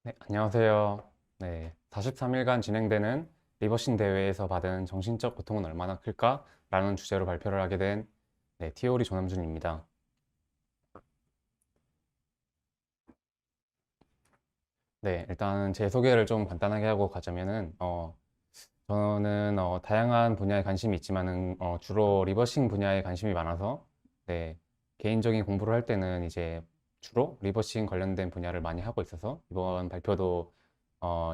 네, 안녕하세요. 네, 43일간 진행되는 리버싱 대회에서 받은 정신적 고통은 얼마나 클까? 라는 주제로 발표를 하게 된 티오리 조남준입니다. 네, 일단 제 소개를 좀 간단하게 하고 가자면은, 저는 다양한 분야에 관심이 있지만은 주로 리버싱 분야에 관심이 많아서 네, 개인적인 공부를 할 때는 이제 주로 리버싱 관련된 분야를 많이 하고 있어서 이번 발표도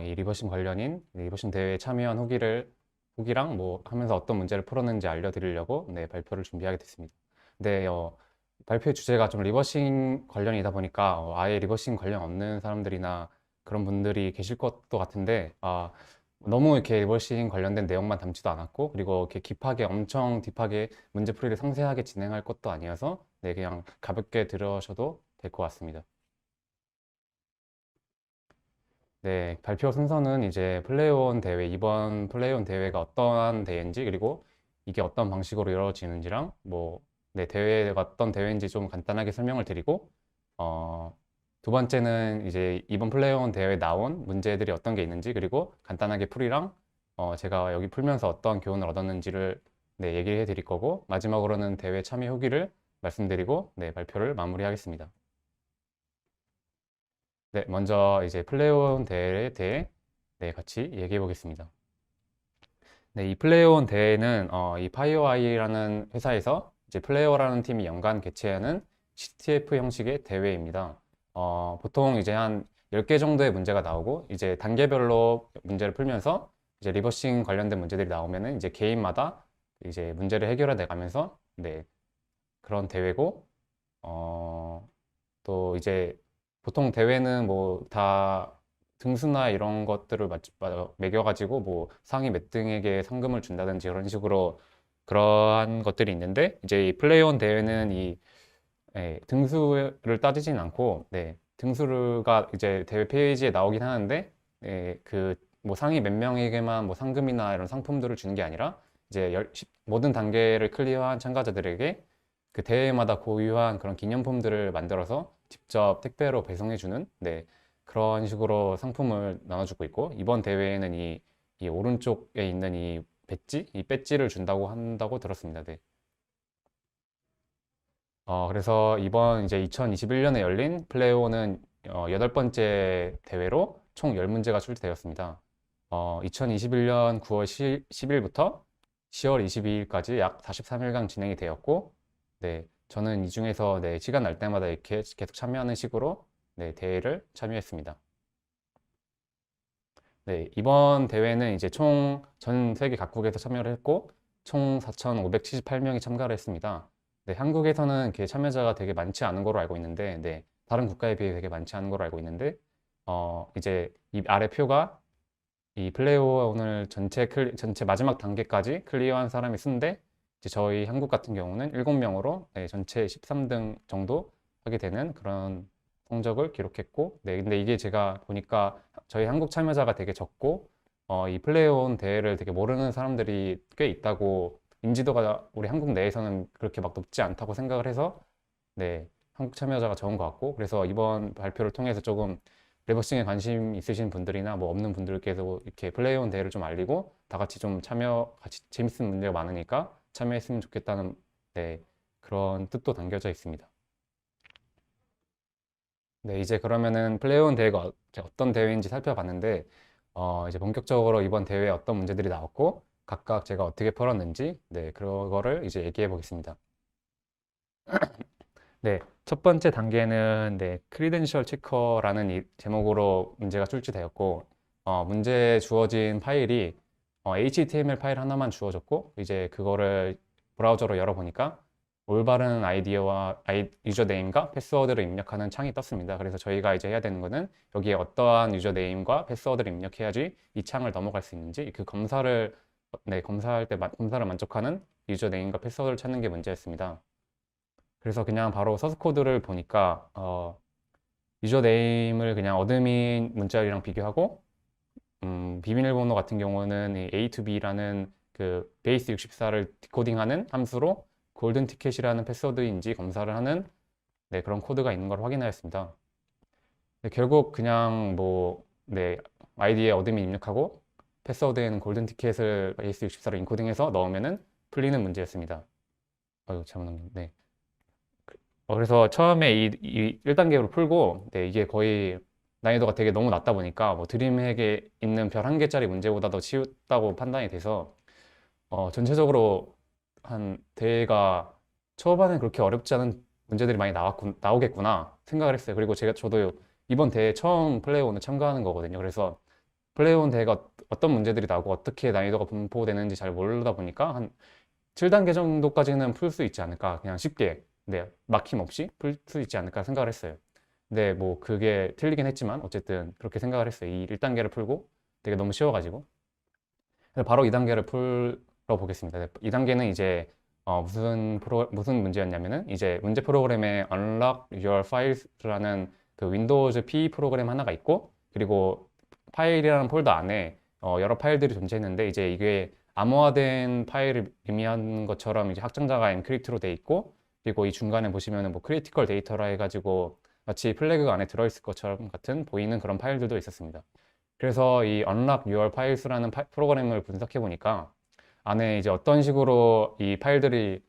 이 리버싱 관련인 리버싱 대회에 참여한 후기랑 뭐 하면서 어떤 문제를 풀었는지 알려드리려고 발표를 준비하게 됐습니다. 근데 발표의 주제가 좀 리버싱 관련이다 보니까 아예 리버싱 관련 없는 사람들이나 그런 분들이 계실 것도 같은데 너무 이렇게 리버싱 관련된 내용만 담지도 않았고 그리고 이렇게 엄청 딥하게 문제풀이를 상세하게 진행할 것도 아니어서 그냥 가볍게 들으셔도 될 것 같습니다. 네, 발표 순서는 이제 이번 플레이온 대회가 어떠한 대회인지, 그리고 이게 어떤 방식으로 이루어지는지랑, 대회가 어떤 대회인지 좀 간단하게 설명을 드리고, 어, 두 번째는 이제 이번 플레이온 대회에 나온 문제들이 어떤 게 있는지, 그리고 간단하게 풀이랑, 제가 여기 풀면서 어떤 교훈을 얻었는지를 얘기해 드릴 거고, 마지막으로는 대회 참여 후기를 말씀드리고, 발표를 마무리하겠습니다. 네, 먼저 이제 플레이온 대회에 대해 같이 얘기해 보겠습니다. 네, 이 플레이온 대회는 이 파이어아이라는 회사에서 이제 플레이어라는 팀이 연간 개최하는 CTF 형식의 대회입니다. 보통 이제 한 10개 정도의 문제가 나오고 이제 단계별로 문제를 풀면서 이제 리버싱 관련된 문제들이 나오면은 이제 개인마다 이제 문제를 해결해 나가면서 그런 대회고 또 이제 보통 대회는 뭐 다 등수나 이런 것들을 매겨가지고 뭐 상위 몇 등에게 상금을 준다든지 그런 식으로 그러한 것들이 있는데 이제 이 플레이온 대회는 등수를 따지진 않고 등수가 이제 대회 페이지에 나오긴 하는데 그 뭐 상위 몇 명에게만 뭐 상금이나 이런 상품들을 주는 게 아니라 이제 모든 단계를 클리어한 참가자들에게 그 대회마다 고유한 그런 기념품들을 만들어서 직접 택배로 배송해주는 그런 식으로 상품을 나눠주고 있고 이번 대회에는 이 오른쪽에 있는 이 배지를 준다고 한다고 들었습니다. 네. 그래서 이번 이제 2021년에 열린 플레이오는 8번째 대회로 총 10문제가 출제되었습니다. 2021년 9월 10일부터 10월 22일까지 약 43일간 진행이 되었고, 저는 이 중에서 시간 날 때마다 이렇게 계속 참여하는 식으로 대회를 참여했습니다. 이번 대회는 이제 총 전 세계 각국에서 참여를 했고, 총 4,578명이 참가를 했습니다. 한국에서는 이렇게 참여자가 되게 많지 않은 걸로 알고 있는데, 다른 국가에 비해 되게 많지 않은 걸로 알고 있는데, 이제 이 아래 표가 이 플레이오늘 전체 마지막 단계까지 클리어한 사람이 순데, 이제 저희 한국 같은 경우는 7명으로 전체 13등 정도 하게 되는 그런 성적을 기록했고, 근데 이게 제가 보니까 저희 한국 참여자가 되게 적고, 이 플레이온 대회를 되게 모르는 사람들이 꽤 있다고, 인지도가 우리 한국 내에서는 그렇게 막 높지 않다고 생각을 해서, 한국 참여자가 적은 것 같고, 그래서 이번 발표를 통해서 조금 레버싱에 관심 있으신 분들이나 뭐 없는 분들께서 이렇게 플레이온 대회를 좀 알리고, 다 같이 좀 같이 재밌는 문제가 많으니까 참여했으면 좋겠다는, 그런 뜻도 담겨져 있습니다. 네, 이제 그러면은 플레이온 대회가 이제 어떤 대회인지 살펴봤는데, 이제 본격적으로 이번 대회에 어떤 문제들이 나왔고, 각각 제가 어떻게 풀었는지, 그거를 이제 얘기해 보겠습니다. 첫 번째 단계는 크리덴셜 체커라는 이 제목으로 문제가 출제되었고, 문제에 주어진 파일이 HTML 파일 하나만 주어졌고, 이제 그거를 브라우저로 열어보니까 올바른 유저네임과 패스워드를 입력하는 창이 떴습니다. 그래서 저희가 이제 해야 되는 거는 여기에 어떠한 유저네임과 패스워드를 입력해야지 이 창을 넘어갈 수 있는지 그 검사를 만족하는 유저네임과 패스워드를 찾는 게 문제였습니다. 그래서 그냥 바로 서스 코드를 보니까 유저네임을 그냥 어드민 문자열이랑 비교하고 비밀번호 같은 경우는 이 A to B라는 그 베이스 64를 디코딩하는 함수로 골든 티켓이라는 패스워드인지 검사를 하는 그런 코드가 있는 걸 확인하였습니다. 결국 그냥 뭐, 네, 아이디에 어드민 입력하고 패스워드에는 골든 티켓을 AS64로 인코딩해서 넣으면은 풀리는 문제였습니다. 어유 잘못 넘겼네. 네. 그래서 처음에 이 1단계로 풀고, 네, 이게 거의 난이도가 되게 너무 낮다 보니까 뭐 드림핵에 있는 별 한 개짜리 문제보다 더 쉬웠다고 판단이 돼서 전체적으로 한 대회가 초반에 그렇게 어렵지 않은 문제들이 많이 나오겠구나 생각을 했어요. 그리고 저도 이번 대회 처음 플레이온을 참가하는 거거든요. 그래서 플레이온 대회가 어떤 문제들이 나오고 어떻게 난이도가 분포되는지 잘 모르다 보니까 한 7단계 정도까지는 풀 수 있지 않을까. 그냥 쉽게, 네, 막힘 없이 풀 수 있지 않을까 생각을 했어요. 근데 뭐 그게 틀리긴 했지만 어쨌든 그렇게 생각을 했어요. 이 1단계를 풀고 되게 너무 쉬워가지고. 그래서 바로 2단계를 풀어 보겠습니다. 2단계는 이제 무슨 문제였냐면은 이제 문제 프로그램에 Unlock Your Files라는 그 윈도우즈 P 프로그램 하나가 있고, 그리고 파일이라는 폴더 안에 여러 파일들이 존재했는데, 이제 이게 암호화된 파일을 의미하는 것처럼 이제 확장자가 엔크립트로 돼 있고, 그리고 이 중간에 보시면은 뭐 크리티컬 데이터라 해가지고 마치 플래그가 안에 들어있을 것처럼 같은 보이는 그런 파일들도 있었습니다. 그래서 이 Unlock Your Files라는 프로그램을 분석해 보니까 안에 이제 어떤 식으로 이 파일들이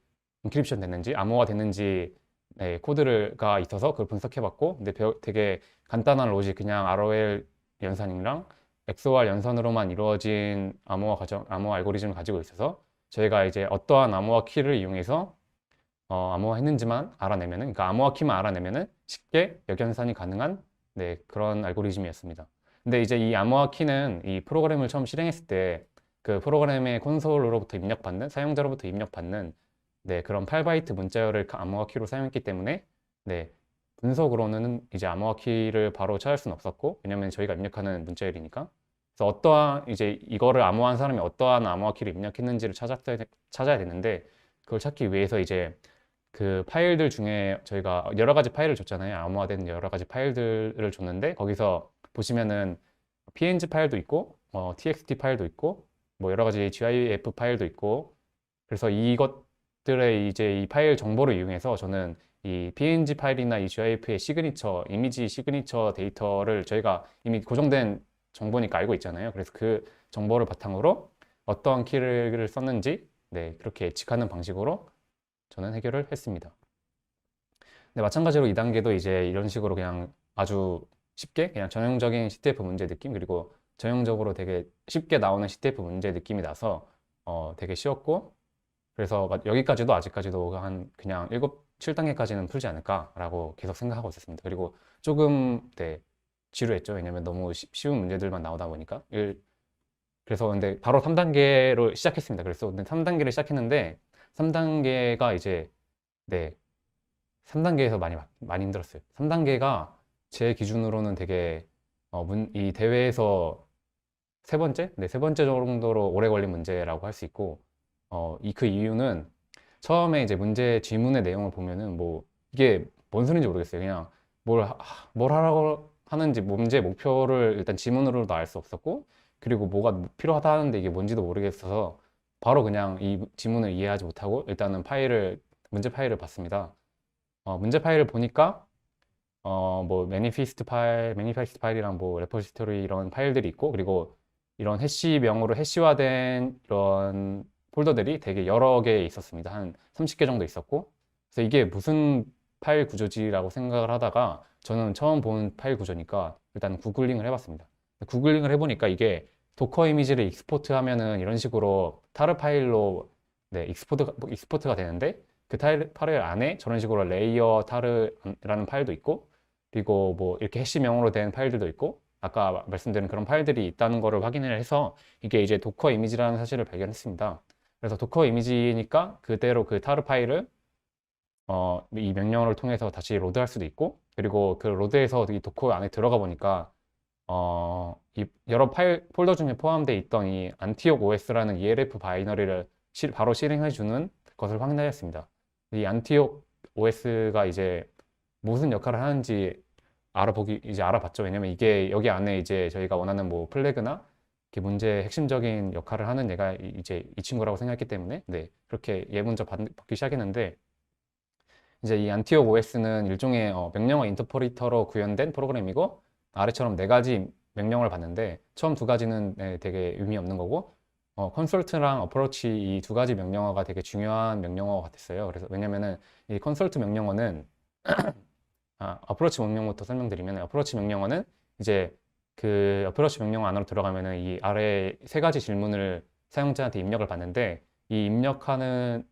인크립션 됐는지, 암호화 됐는지, 네, 코드가 있어서 그걸 분석해 봤고, 근데 되게 간단한 로직, 그냥 ROL 연산이랑 XOR 연산으로만 이루어진 암호화 알고리즘을 가지고 있어서 저희가 이제 어떠한 암호화 키를 이용해서 암호화 했는지만 알아내면은, 그러니까 암호화 키만 알아내면은 쉽게 역연산이 가능한, 네, 그런 알고리즘이었습니다. 근데 이제 이 암호화 키는 이 프로그램을 처음 실행했을 때 그 프로그램의 콘솔로부터 입력받는, 사용자로부터 입력받는, 네, 그런 8바이트 문자열을 그 암호화 키로 사용했기 때문에, 네, 분석으로는 이제 암호화 키를 바로 찾을 수는 없었고, 왜냐면 저희가 입력하는 문자열이니까. 그래서 이제 이거를 암호화한 사람이 어떠한 암호화 키를 입력했는지를 찾아야 되는데, 그걸 찾기 위해서 이제 그 파일들 중에 저희가 여러 가지 파일을 줬잖아요. 암호화된 여러 가지 파일들을 줬는데, 거기서 보시면은 PNG 파일도 있고, TXT 파일도 있고, 뭐 여러 가지 GIF 파일도 있고, 그래서 이것들의 이제 이 파일 정보를 이용해서 저는 이 PNG 파일이나 이 GIF의 시그니처, 이미지 시그니처 데이터를 저희가 이미 고정된 정보니까 알고 있잖아요. 그래서 그 정보를 바탕으로 어떠한 키를 썼는지, 네, 그렇게 예측하는 방식으로 저는 해결을 했습니다. 근데 마찬가지로 2단계도 이제 이런 식으로 그냥 아주 쉽게 그냥 전형적인 CTF 문제 느낌, 그리고 전형적으로 되게 쉽게 나오는 CTF 문제 느낌이 나서 되게 쉬웠고, 그래서 여기까지도 아직까지도 그냥 7단계까지는 풀지 않을까라고 계속 생각하고 있었습니다. 그리고 조금, 네, 지루했죠. 왜냐면 너무 쉬운 문제들만 나오다 보니까. 그래서 근데 바로 3단계로 시작했습니다. 그래서 근데 3단계를 시작했는데 3단계가 이제, 네, 3단계에서 많이 힘들었어요. 3단계가 제 기준으로는 되게 이 대회에서 세 번째? 네, 세 번째 정도로 오래 걸린 문제라고 할 수 있고, 그 이유는 처음에 이제 문제 지문의 내용을 보면은 뭐 이게 뭔 소리인지 모르겠어요. 그냥 뭘 하라고 하는지, 문제 목표를 일단 지문으로도 알 수 없었고, 그리고 뭐가 필요하다 하는데 이게 뭔지도 모르겠어서 바로 그냥 이 지문을 이해하지 못하고 일단은 문제 파일을 봤습니다. 문제 파일을 보니까 뭐 매니페스트 파일이랑 뭐 레포지토리 이런 파일들이 있고, 그리고 이런 해시명으로 해시화된 이런 폴더들이 되게 여러 개 있었습니다. 한 30개 정도 있었고, 그래서 이게 무슨 파일 구조지라고 생각을 하다가 저는 처음 본 파일 구조니까 일단 구글링을 해봤습니다. 구글링을 해보니까 이게 도커 이미지를 익스포트 하면은 이런 식으로 타르 파일로, 네, 익스포트가 되는데, 그 파일 안에 저런 식으로 레이어 타르라는 파일도 있고, 그리고 뭐 이렇게 해시명으로 된 파일들도 있고, 아까 말씀드린 그런 파일들이 있다는 것을 확인을 해서 이게 이제 도커 이미지라는 사실을 발견했습니다. 그래서 도커 이미지니까 그대로 그 타르 파일을 이 명령어를 통해서 다시 로드할 수도 있고, 그리고 그 로드에서 이 도커 안에 들어가 보니까 이 여러 폴더 중에 포함되어 있던 이 안티옥 OS라는 ELF 바이너리를 바로 실행해 주는 것을 확인하였습니다. 이 안티옥 OS가 이제 무슨 역할을 하는지 이제 알아봤죠. 왜냐면 이게 여기 안에 이제 저희가 원하는 뭐 플래그나 이렇게 문제의 핵심적인 역할을 하는 얘가 이제 이 친구라고 생각했기 때문에, 네, 그렇게 얘 먼저 받기 시작했는데, 이제 이 안티옥 OS는 일종의 명령어 인터프리터로 구현된 프로그램이고 아래처럼 네 가지 명령을 받는데 처음 두 가지는 네, 되게 의미 없는 거고 컨솔트랑 어프로치 이 두 가지 명령어가 되게 중요한 명령어 같았어요. 그래서 왜냐면은 이 컨솔트 명령어는 어프로치 명령부터 설명드리면 어프로치 명령어는 이제 그 어프로치 명령어 안으로 들어가면은 이 아래 세 가지 질문을 사용자한테 입력을 받는데 이 입력하는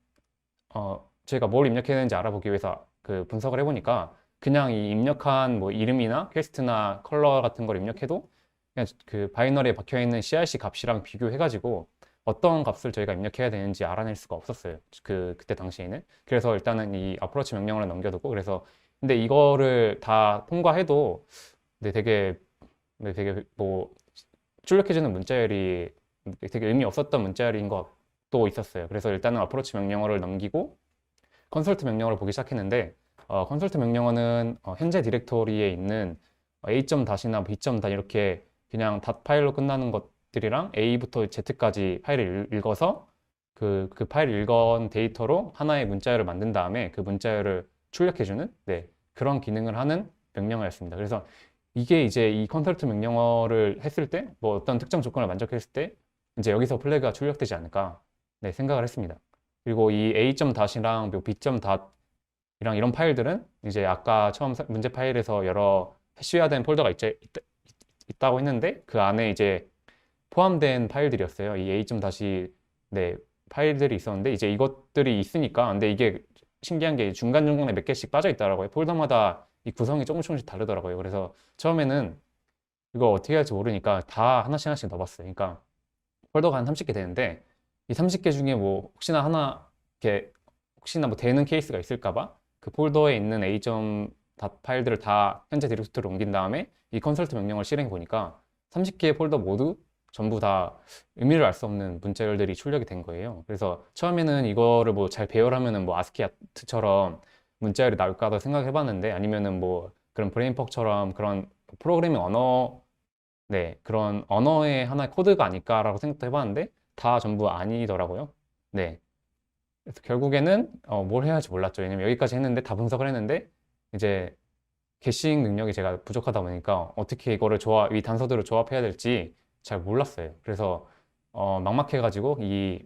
저희가 뭘 입력해야 되는지 알아보기 위해서 그 분석을 해보니까 그냥 이 입력한 뭐 이름이나 퀘스트나 컬러 같은 걸 입력해도 그냥 그 바이너리에 박혀 있는 CRC 값이랑 비교해가지고 어떤 값을 저희가 입력해야 되는지 알아낼 수가 없었어요. 그때 당시에는. 그래서 일단은 이 어프로치 명령어를 넘겨두고 그래서 근데 이거를 다 통과해도 근데 되게 뭐 출력해주는 문자열이 되게 의미 없었던 문자열인 것도 있었어요. 그래서 일단은 어프로치 명령어를 넘기고 컨솔트 명령어를 보기 시작했는데 컨솔트 명령어는 현재 디렉토리에 있는 A.-나 B.- 이렇게 그냥 닷 파일로 끝나는 것들이랑 A부터 Z까지 파일을 읽어서 그 파일을 읽은 데이터로 하나의 문자열을 만든 다음에 그 문자열을 출력해주는 네, 그런 기능을 하는 명령어였습니다. 그래서 이게 이제 이 컨솔트 명령어를 했을 때 뭐 어떤 특정 조건을 만족했을 때 이제 여기서 플래그가 출력되지 않을까 네, 생각을 했습니다. 그리고 이 A.-이랑 B.이랑 이런 파일들은 이제 아까 처음 문제 파일에서 여러 해시해야 폴더가 있다고 했는데 그 안에 이제 포함된 파일들이었어요. 이 A.- 네, 파일들이 있었는데 이제 이것들이 있으니까 근데 이게 신기한 게 중간중간에 몇 개씩 빠져 있더라고요. 폴더마다 이 구성이 조금씩 다르더라고요. 그래서 처음에는 이거 어떻게 할지 모르니까 다 하나씩 하나씩 넣어봤어요. 그러니까 폴더가 한 30개 되는데 이 30개 중에 뭐 혹시나 하나 이렇게 혹시나 뭐 되는 케이스가 있을까 봐 그 폴더에 있는 A.닷 파일들을 다 현재 디렉토리로 옮긴 다음에 이 컨설트 명령을 실행해 보니까 30개의 폴더 모두 전부 다 의미를 알 수 없는 문자열들이 출력이 된 거예요. 그래서 처음에는 이거를 뭐 잘 배열하면은 뭐 아스키 아트처럼 문자열이 나올까 생각해 봤는데 아니면은 뭐 그런 브레인퍽처럼 그런 프로그래밍 언어 네, 그런 언어의 하나의 코드가 아닐까라고 생각도 해봤는데 다 전부 아니더라고요. 네. 그래서 결국에는 뭘 해야 할지 몰랐죠. 왜냐면 여기까지 했는데 다 분석을 했는데 이제 게싱 능력이 제가 부족하다 보니까 어떻게 이거를 이 단서들을 조합해야 될지 잘 몰랐어요. 그래서 막막해가지고 이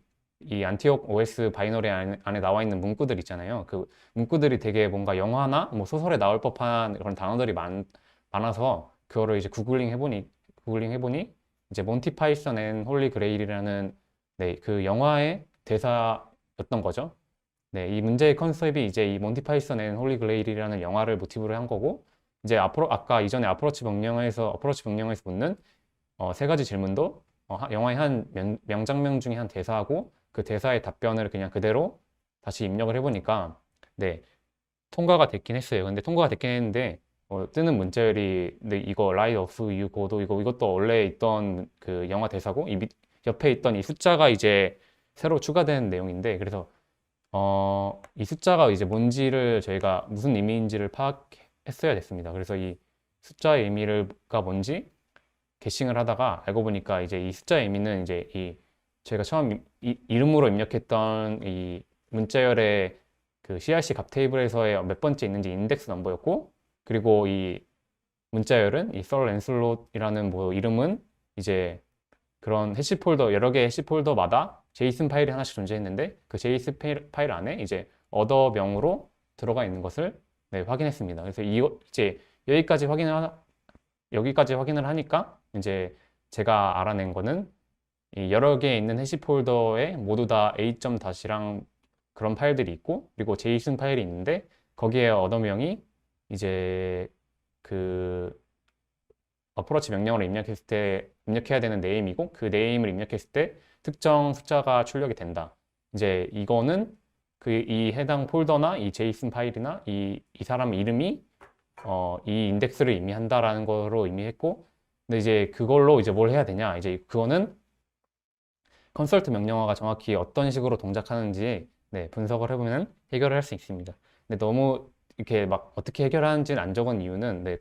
안티옥 OS 바이너리 안에 나와 있는 문구들 있잖아요. 그 문구들이 되게 뭔가 영화나 뭐 소설에 나올 법한 그런 단어들이 많아서 그거를 이제 구글링 해보니 이제 몬티 파이썬 앤 홀리 그레일이라는 네, 그 영화의 대사였던 거죠. 네, 이 문제의 컨셉이 이제 이 몬티 파이썬 앤 홀리 그레일이라는 영화를 모티브로 한 거고 이제 앞으로 아까 이전에 어프로치 명령어에서 묻는 세 가지 질문도 영화의 한 명장면 중에 한 대사하고 그 대사의 답변을 그냥 그대로 다시 입력을 해보니까 네, 통과가 됐긴 했어요. 근데 통과가 됐긴 했는데 뜨는 문자열이 근데 이거 Lie of You 고도 이것도 원래 있던 그 영화 대사고 옆에 있던 이 숫자가 이제 새로 추가된 내용인데 그래서 이 숫자가 이제 뭔지를 저희가 무슨 의미인지를 파악했어야 됐습니다. 그래서 이 숫자의 의미가 뭔지 게싱을 하다가 알고 보니까 이제 이 숫자의 의미는 이제 저희가 처음 이름으로 입력했던 이 문자열의 그 CRC 값 테이블에서의 몇 번째 있는지 인덱스 넘버였고 그리고 이 문자열은 이 썰 랜슬롯이라는 뭐 이름은 이제 그런 해시 폴더 여러 개의 해시 폴더마다 제이슨 파일이 하나씩 존재했는데 그 제이슨 파일 안에 이제 어더명으로 들어가 있는 것을 네, 확인했습니다. 그래서 이제 여기까지 확인을 하니까 이제 제가 알아낸 거는 이 여러 개 있는 해시 폴더에 모두 다 A.-랑 그런 파일들이 있고 그리고 제이슨 파일이 있는데 거기에 어더명이 이제 그 어프로치 명령어를 입력해야 되는 네임이고 그 네임을 입력했을 때 특정 숫자가 출력이 된다. 이제 이거는 이 해당 폴더나 이 제이슨 파일이나 이 사람 이름이 이 인덱스를 의미한다라는 거로 의미했고 근데 이제 그걸로 이제 뭘 해야 되냐 이제 그거는 컨설트 명령어가 정확히 어떤 식으로 동작하는지 네, 분석을 해보면 해결을 할 수 있습니다. 근데 너무 이렇게 막 어떻게 해결하는지는 안 적은 이유는 네,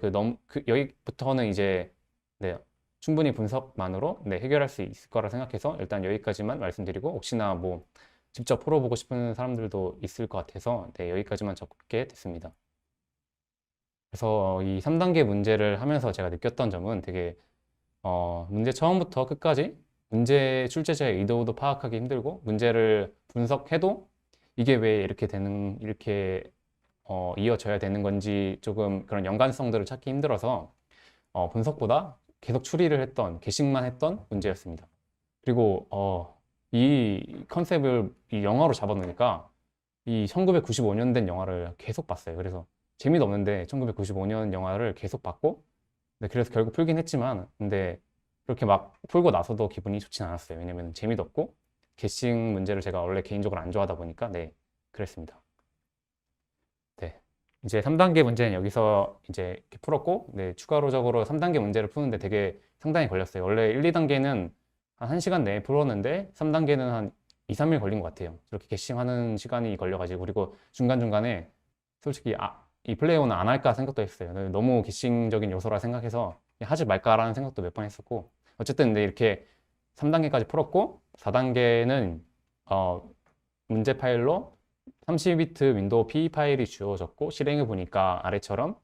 여기부터는 이제 네, 충분히 분석만으로 네, 해결할 수 있을 거라 생각해서 일단 여기까지만 말씀드리고 혹시나 뭐 직접 풀어보고 싶은 사람들도 있을 것 같아서 네, 여기까지만 적게 됐습니다. 그래서 이 3단계 문제를 하면서 제가 느꼈던 점은 되게 문제 처음부터 끝까지 문제 출제자의 의도도 파악하기 힘들고 문제를 분석해도 이게 왜 이렇게 이어져야 되는 건지 조금 그런 연관성들을 찾기 힘들어서 분석보다 계속 추리를 했던, 게식만 했던 문제였습니다. 그리고 이 컨셉을 이 영화로 잡아놓으니까 이 1995년 된 영화를 계속 봤어요. 그래서 재미도 없는데 1995년 영화를 계속 봤고, 네, 그래서 결국 풀긴 했지만, 근데 그렇게 막 풀고 나서도 기분이 좋진 않았어요. 왜냐면 재미도 없고, 게싱 문제를 제가 원래 개인적으로 안 좋아하다 보니까, 네, 그랬습니다. 네. 이제 3단계 문제는 여기서 이제 이렇게 풀었고, 네, 추가로적으로 3단계 문제를 푸는데 되게 상당히 걸렸어요. 원래 1, 2단계는 한 1시간 내에 풀었는데, 3단계는 한 2, 3일 걸린 것 같아요. 이렇게 게싱하는 시간이 걸려가지고, 그리고 중간중간에 솔직히 이 플레이어는 안 할까 생각도 했어요. 너무 게싱적인 요소라 생각해서 하지 말까라는 생각도 몇 번 했었고, 어쨌든 근데 이렇게 3단계까지 풀었고, 4단계는 문제 파일로 32비트 윈도우 PE 파일이 주어졌고 실행해 보니까 아래처럼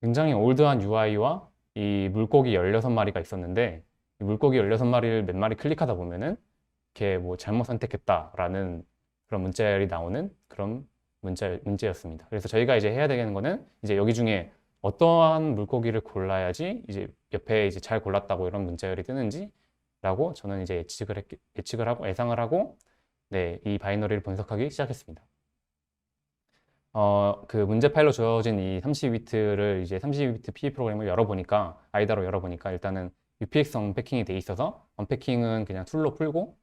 굉장히 올드한 UI와 이 물고기 16마리가 있었는데 이 물고기 16마리를 몇 마리 클릭하다 보면은 이렇게 뭐 잘못 선택했다라는 그런 문자열이 나오는 그런 문제였습니다. 그래서 저희가 이제 해야 되는 거는 이제 여기 중에 어떠한 물고기를 골라야지 이제 옆에 이제 잘 골랐다고 이런 문자열이 뜨는지라고 저는 이제 예측을 하고 예상을 하고 네, 이 바이너리를 분석하기 시작했습니다. 그 문제 파일로 주어진 이 32비트를 이제 32비트 PE 프로그램을 열어보니까 아이다로 열어보니까 일단은 UPX 언패킹이 돼 있어서 언패킹은 그냥 툴로 풀고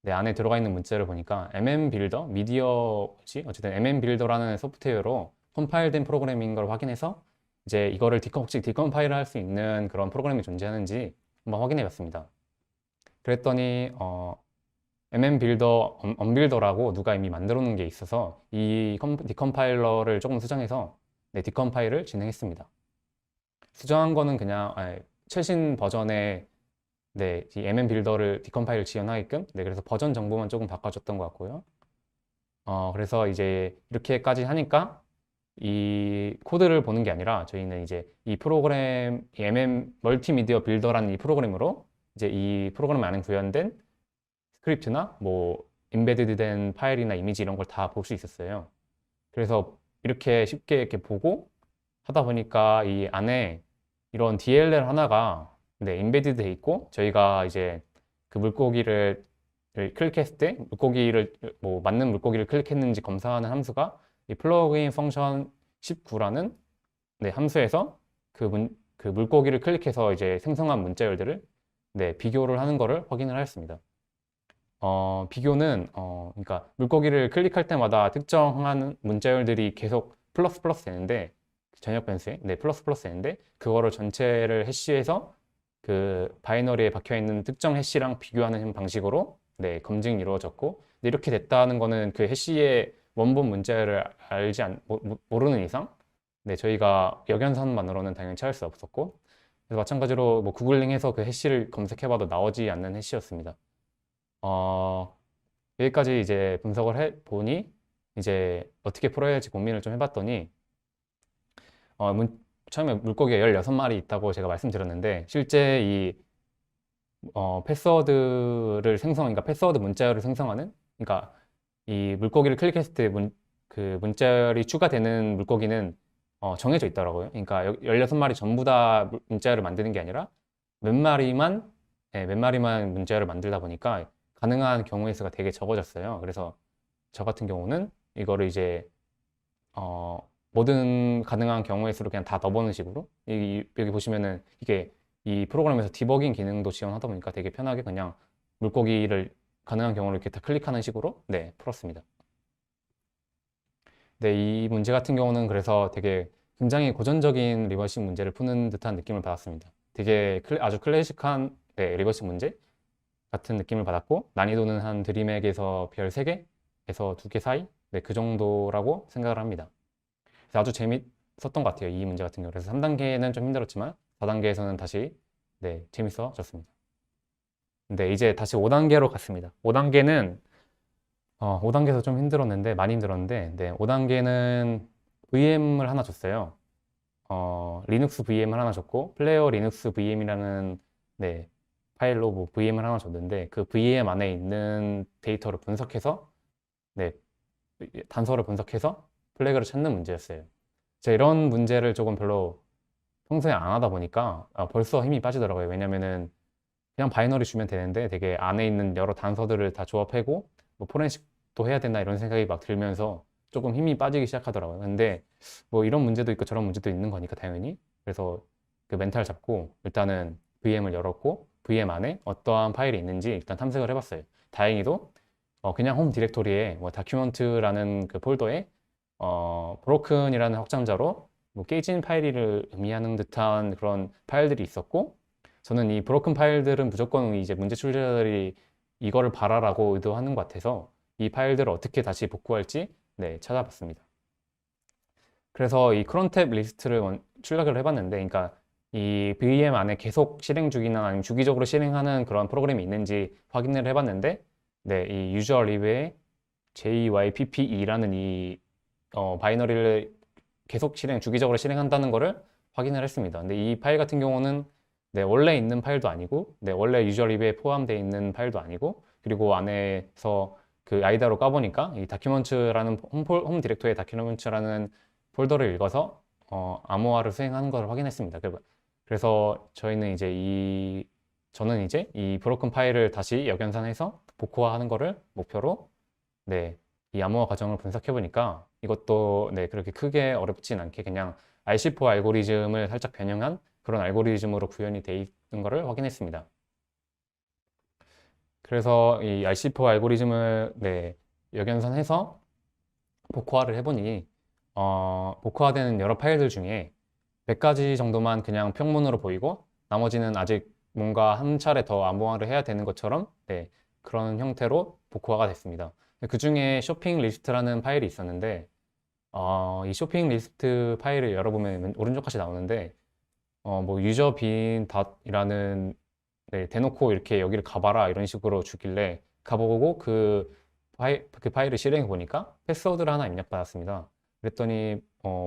내 안에 들어가 있는 문자를 보니까 MM 빌더, 미디어지 어쨌든 MM 빌더라는 소프트웨어로 컴파일된 프로그램인 걸 확인해서 이제 이거를 혹시 디컴파일을 할 수 있는 그런 프로그램이 존재하는지 한번 확인해 봤습니다. 그랬더니 mm빌더, 언빌더라고 누가 이미 만들어 놓은 게 있어서 이 디컴파일러를 조금 수정해서 네, 디컴파일을 진행했습니다. 수정한 거는 그냥 최신 버전의 네, 이 mm빌더를 디컴파일을 지원하게끔 네, 그래서 버전 정보만 조금 바꿔줬던 것 같고요. 그래서 이제 이렇게까지 하니까 이 코드를 보는 게 아니라 저희는 이제 이 프로그램, 이 멀티미디어 빌더라는 이 프로그램으로 이제 이 프로그램 안에 구현된 스크립트나 뭐 인베디드 된 파일이나 이미지 이런 걸 다 볼 수 있었어요. 그래서 이렇게 쉽게 이렇게 보고 하다 보니까 이 안에 이런 DLL 하나가 네, 인베디드 돼 있고 저희가 이제 그 물고기를 클릭했을 때 물고기를 뭐 맞는 물고기를 클릭했는지 검사하는 함수가 이 플러그인 펑션 19라는 네, 함수에서 그 물고기를 클릭해서 이제 생성한 문자열들을 네, 비교를 하는 거를 확인을 하였습니다. 비교는 그러니까 물고기를 클릭할 때마다 특정한 문자열들이 계속 플러스 플러스 되는데 전역 변수에 네 플러스 플러스 되는데 그거를 전체를 해시해서 그 바이너리에 박혀 있는 특정 해시랑 비교하는 방식으로 네 검증이 이루어졌고 이렇게 됐다는 거는 그 해시의 원본 문자열을 모르는 이상 네 저희가 역연산만으로는 당연히 찾을 수 없었고 그래서 마찬가지로 뭐 구글링해서 그 해시를 검색해봐도 나오지 않는 해시였습니다. 여기까지 이제 분석을 해 보니 이제 어떻게 풀어야 할지 고민을 좀 해봤더니 처음에 물고기가 16마리 있다고 제가 말씀드렸는데 실제 이 패스워드를 그러니까 패스워드 문자열을 생성하는 그러니까 이 물고기를 클릭했을 때 그 문자열이 추가되는 물고기는 정해져 있더라고요. 그러니까 16마리 전부 다 문자열을 만드는 게 아니라 몇 마리만 몇 마리만 문자열을 만들다 보니까 가능한 경우의 수가 되게 적어졌어요. 그래서 저 같은 경우는 이거를 이제 모든 가능한 경우의 수를 그냥 다 넣어보는 식으로 여기 보시면은 이게 이 프로그램에서 디버깅 기능도 지원하다 보니까 되게 편하게 그냥 물고기를 가능한 경우를 이렇게 다 클릭하는 식으로 네 풀었습니다. 네, 이 문제 같은 경우는 그래서 되게 굉장히 고전적인 리버싱 문제를 푸는 듯한 느낌을 받았습니다. 되게 아주 클래식한 네, 리버싱 문제 같은 느낌을 받았고 난이도는 한 드림에게서 별 3개에서 2개 사이 네, 그 정도라고 생각을 합니다. 그래서 아주 재밌었던 것 같아요. 이 문제 같은 경우. 그래서 3단계는 좀 힘들었지만 4단계에서는 다시 네, 재밌어졌습니다. 네, 이제 다시 5단계로 갔습니다. 5단계는 5단계에서 좀 힘들었는데, 많이 힘들었는데, 네, 5단계는 VM을 하나 줬어요. 리눅스 VM을 하나 줬고, 플레이어 리눅스 VM이라는, 네, 파일로 뭐 VM을 하나 줬는데, 그 VM 안에 있는 데이터를 분석해서, 네, 단서를 분석해서 플래그를 찾는 문제였어요. 제가 이런 문제를 조금 별로 평소에 안 하다 보니까 벌써 힘이 빠지더라고요. 왜냐면은 그냥 바이너리 주면 되는데 되게 안에 있는 여러 단서들을 다 조합하고 뭐 포렌식도 해야 된다 이런 생각이 막 들면서 조금 힘이 빠지기 시작하더라고요. 근데 뭐 이런 문제도 있고 저런 문제도 있는 거니까 당연히. 그래서 그 멘탈 잡고 일단은 VM을 열었고 VM 안에 어떠한 파일이 있는지 일단 탐색을 해봤어요. 다행히도 그냥 홈 디렉토리에 뭐 다큐먼트라는 그 폴더에 브로큰이라는 확장자로 뭐 깨진 파일을 의미하는 듯한 그런 파일들이 있었고 저는 이 브로큰 파일들은 무조건 이제 문제 출제자들이 이거를 봐라라고 의도하는 것 같아서 이 파일들을 어떻게 다시 복구할지 네, 찾아봤습니다. 그래서 이 크론탭 리스트를 출력을 해봤는데, 그러니까 이 VM 안에 계속 실행 중이나 아니면 주기적으로 실행하는 그런 프로그램이 있는지 확인을 해봤는데, 네, 이 유저 lib에 JYPPE라는 이 바이너리를 계속 주기적으로 실행한다는 거를 확인을 했습니다. 근데 이 파일 같은 경우는 네, 원래 있는 파일도 아니고, 네, 원래 유저 lib에 포함되어 있는 파일도 아니고, 그리고 안에서 그 아이다로 까보니까 이 다큐먼트라는 홈 디렉토리의 다큐먼트라는 폴더를 읽어서 암호화를 수행하는 것을 확인했습니다. 그래서 저는 이제 이 브로큰 파일을 다시 역연산해서 복구화하는 것을 목표로 네, 이 암호화 과정을 분석해 보니까 이것도 네, 그렇게 크게 어렵진 않게 그냥 RC4 알고리즘을 살짝 변형한 그런 알고리즘으로 구현이 돼 있는 것을 확인했습니다. 그래서 이 RC4 알고리즘을 네, 역연산해서 복구화를 해보니 복구화되는 여러 파일들 중에 100가지 정도만 그냥 평문으로 보이고 나머지는 아직 뭔가 한 차례 더 암호화를 해야 되는 것처럼 네, 그런 형태로 복구화가 됐습니다. 그 중에 쇼핑 리스트라는 파일이 있었는데 이 쇼핑 리스트 파일을 열어보면 오른쪽 같이 나오는데 뭐 유저 빈 닷이라는 네, 대놓고 이렇게 여기를 가봐라 이런 식으로 주길래 가보고 그 파일을 실행해 보니까 패스워드를 하나 입력받았습니다. 그랬더니